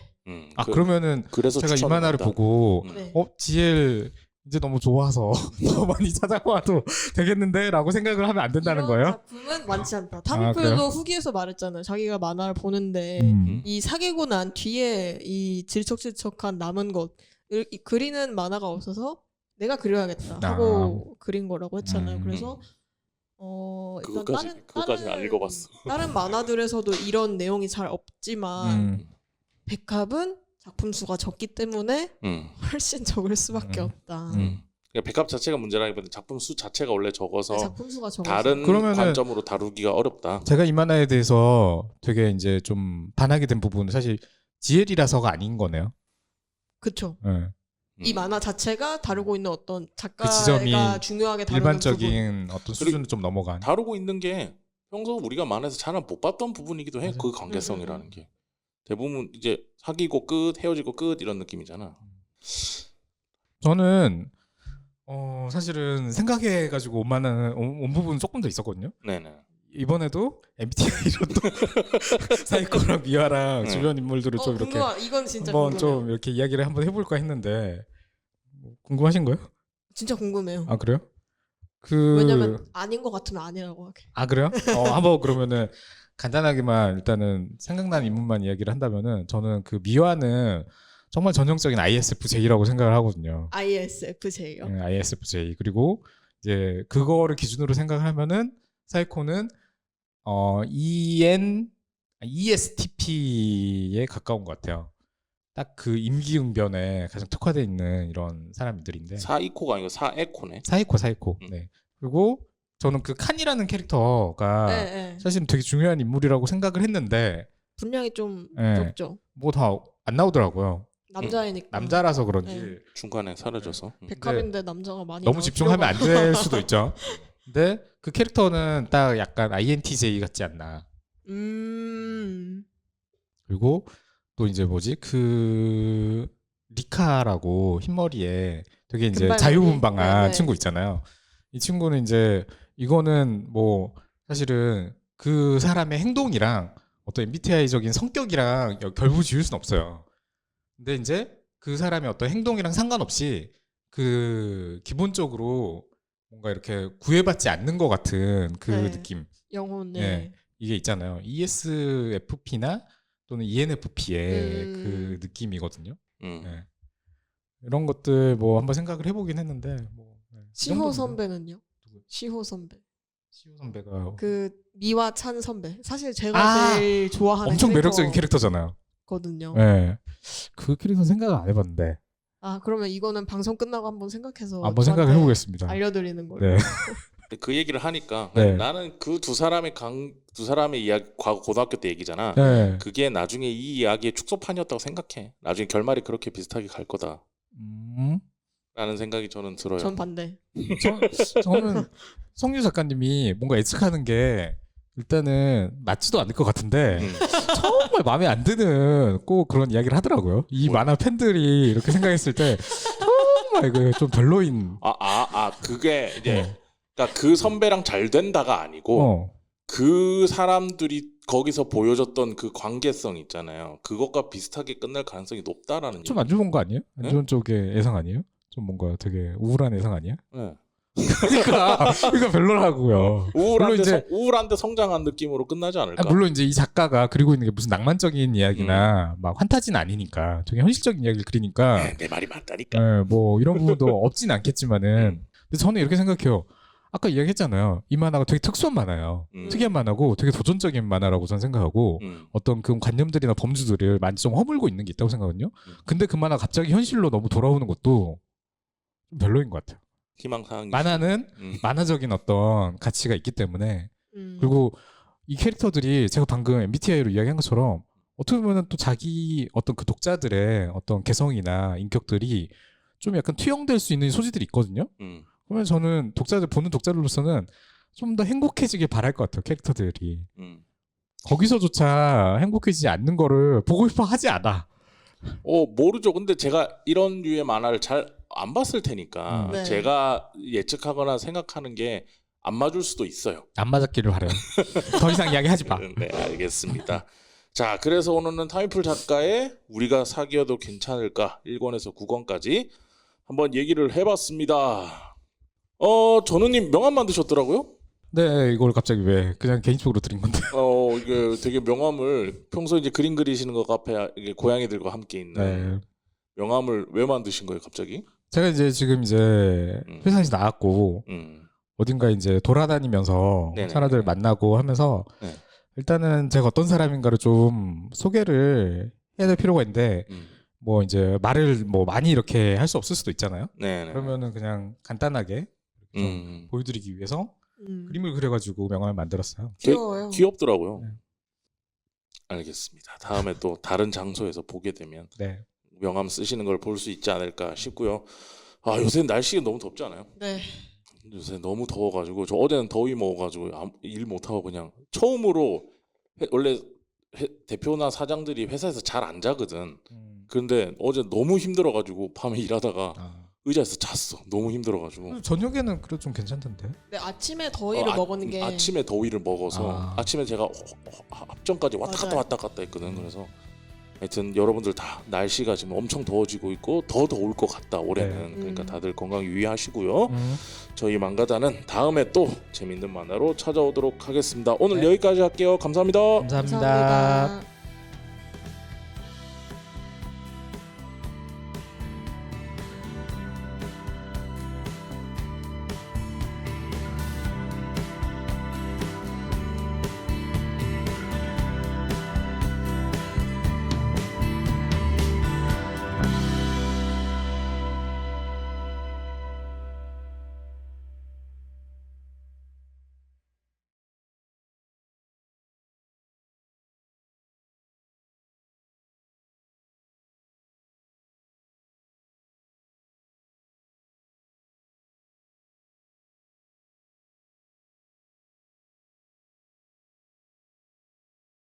그러면은 그래서 제가 이 추천을 만화를 한다. 보고 네. GL 이제 너무 좋아서 더 많이 찾아봐도 되겠는데? 라고 생각을 하면 안 된다는 이런 거예요? 작품은 많지 않다. 그래요? 타미풀도 후기에서 말했잖아요. 자기가 만화를 보는데 이 사귀고 난 뒤에 이 질척질척한 남은 것을 그리는 만화가 없어서 내가 그려야겠다 하고 그린 거라고 했잖아요. 그래서 일단 그거까지는 안 읽어봤어. 다른 만화들에서도 이런 내용이 잘 없지만 백합은 작품 수가 적기 때문에 훨씬 적을 수밖에 없다. 그러니까 백합 자체가 문제라기보다는 작품 수 자체가 원래 적어서 작품 수가 적어서. 다른 그러면은 관점으로 다루기가 어렵다. 제가 이 만화에 대해서 되게 이제 좀 반하게 된 부분은 사실 GL이라서가 아닌 거네요. 그쵸. 네. 이 만화 자체가 다루고 있는 어떤 작가가 지점이 중요하게 다루는 부분. 일반적인 어떤 수준을 좀 넘어간. 다루고 있는 게 평소 우리가 만화에서 잘 못 봤던 부분이기도 해. 그 관계성이라는 게. 대부분 이제 사귀고 끝, 헤어지고 끝 이런 느낌이잖아. 저는 사실은 생각해가지고 온 부분은 조금 더 있었거든요. 네네. 이번에도 MBTI로 또 사이코랑 미아랑 주변 인물들을 좀 이렇게 이건 진짜 한번 궁금해요. 좀 이렇게 이야기를 한번 해볼까 했는데 궁금하신 거예요? 진짜 궁금해요. 아 그래요? 왜냐면 아닌 것 같으면 아니라고 하게. 아 그래요? 한번 그러면은 간단하게만 일단은 생각난 인물만 이야기를 한다면은 저는 그 미화는 정말 전형적인 ISFJ라고 생각을 하거든요. ISFJ요? 네, ISFJ. 그리고 이제 그거를 기준으로 생각을 하면은 사이코는 ESTP에 가까운 것 같아요. 딱 그 임기응변에 가장 특화되어 있는 이런 사람들인데. 사이코가 아니고 사에코네. 사이코. 네. 그리고 저는 그 칸이라는 캐릭터가 네. 사실은 되게 중요한 인물이라고 생각을 했는데 분량이 좀 네. 적죠. 뭐 다 안 나오더라고요. 남자이니까. 남자라서 그런지 네. 중간에 사라져서. 백합인데 남자가 많이 너무 집중하면 안 될 수도 있죠. 근데 그 캐릭터는 딱 약간 INTJ 같지 않나. 그리고 또 이제 뭐지 그 리카라고 흰머리에 되게 이제 금발머리? 자유분방한 네네. 친구 있잖아요. 이 친구는 이제 이거는 뭐 사실은 그 사람의 행동이랑 어떤 MBTI적인 성격이랑 결부 지을 수는 없어요. 근데 이제 그 사람의 어떤 행동이랑 상관없이 그 기본적으로 뭔가 이렇게 구애받지 않는 것 같은 그 네. 느낌. 영혼. 네. 네. 이게 있잖아요. ESFP나 또는 ENFP의 그 느낌이거든요. 네. 이런 것들 뭐 한번 생각을 해보긴 했는데 뭐 네. 이 시호 정도면. 선배는요? 누구? 시호 선배. 시호 선배가 그 미와 찬 선배. 사실 제가 제일 좋아하는 엄청 매력적인 캐릭터잖아요. 캐릭터거든요. 네. 그 캐릭터 생각을 안 해봤는데 아 그러면 이거는 방송 끝나고 한번 생각해서 한번 생각을 저한테 해보겠습니다. 알려드리는 걸로. 네. 그 얘기를 하니까 네. 나는 그 두 사람의 이야기 과거 고등학교 때 얘기잖아. 네. 그게 나중에 이 이야기의 축소판이었다고 생각해. 나중에 결말이 그렇게 비슷하게 갈 거다. 라는 생각이 저는 들어요. 전 반대. 저는 성유 작가님이 뭔가 예측하는 게 일단은 맞지도 않을 것 같은데 정말 마음에 안 드는 꼭 그런 이야기를 하더라고요. 이 만화 팬들이 이렇게 생각했을 때 정말 그 좀 별로인. 그게 이제 그러니까 그 선배랑 잘 된다가 아니고 그 사람들이 거기서 보여줬던 그 관계성 있잖아요. 그것과 비슷하게 끝날 가능성이 높다라는. 좀 안 좋은 거 아니에요? 안 네? 좋은 쪽의 예상 아니에요? 좀 뭔가 되게 우울한 예상 아니야? 네. 그러니까 별로라고요. 우울한데 성장한 느낌으로 끝나지 않을까? 물론 이제 이 작가가 그리고 있는 게 무슨 낭만적인 이야기나 막 환타지는 아니니까 되게 현실적인 이야기를 그리니까 내 말이 맞다니까. 네, 뭐 이런 부분도 없진 않겠지만은 근데 저는 이렇게 생각해요. 아까 이야기했잖아요. 이 만화가 되게 특수한 만화예요. 특이한 만화고 되게 도전적인 만화라고 저는 생각하고 어떤 그 관념들이나 범주들을 많이 좀 허물고 있는 게 있다고 생각하거든요. 근데 그 만화가 갑자기 현실로 너무 돌아오는 것도 좀 별로인 것 같아요. 희망사항이. 만화는 만화적인 어떤 가치가 있기 때문에 그리고 이 캐릭터들이 제가 방금 MBTI로 이야기한 것처럼 어떻게 보면 또 자기 어떤 그 독자들의 어떤 개성이나 인격들이 좀 약간 투영될 수 있는 소지들이 있거든요. 그러면 저는 보는 독자들로서는 좀 더 행복해지길 바랄 것 같아요. 캐릭터들이. 거기서조차 행복해지지 않는 거를 보고 싶어 하지 않아. 모르죠. 근데 제가 이런 류의 만화를 잘 안 봤을 테니까 네. 제가 예측하거나 생각하는 게 안 맞을 수도 있어요. 안 맞았기를 바라요. 더 이상 이야기하지 마. 네, 알겠습니다. 자, 그래서 오늘은 타임풀 작가의 우리가 사귀어도 괜찮을까 1권에서 9권까지 한번 얘기를 해봤습니다. 전우님 명함 만드셨더라고요? 네, 이걸 갑자기 왜 그냥 개인적으로 드린 건데. 이게 되게 명함을 평소 이제 그림 그리시는 거 카페 이게 고양이들과 함께 있는 네. 명함을 왜 만드신 거예요, 갑자기? 제가 이제 지금 이제 회사에서 나왔고 어딘가 이제 돌아다니면서 네네. 사람들 만나고 하면서 네. 일단은 제가 어떤 사람인가를 좀 소개를 해야 될 필요가 있는데 뭐 이제 말을 뭐 많이 이렇게 할 수 없을 수도 있잖아요. 네. 그러면은 그냥 간단하게 좀 보여드리기 위해서 그림을 그려가지고 명함을 만들었어요. 귀여워요. 귀엽더라고요. 네. 알겠습니다. 다음에 또 다른 장소에서 보게 되면 네. 명함 쓰시는 걸 볼 수 있지 않을까 싶고요. 요새 날씨가 너무 덥지 않아요? 네. 요새 너무 더워가지고 저 어제는 더위 먹어가지고 일 못하고 그냥 처음으로 원래 대표나 사장들이 회사에서 잘 안 자거든. 근데 어제 너무 힘들어가지고 밤에 일하다가 의자에서 잤어. 너무 힘들어가지고. 저녁에는 그래도 좀 괜찮던데. 네, 아침에 더위를 먹은 게 아침에 더위를 먹어서 아침에 제가 합정까지 왔다 맞아요. 갔다 했거든. 그래서 하여튼 여러분들 다 날씨가 지금 엄청 더워지고 있고 더 더울 것 같다 올해는. 그러니까 다들 건강 유의하시고요. 저희 망가자는 다음에 또 재밌는 만화로 찾아오도록 하겠습니다. 오늘 여기까지 할게요. 감사합니다. 감사합니다. 감사합니다.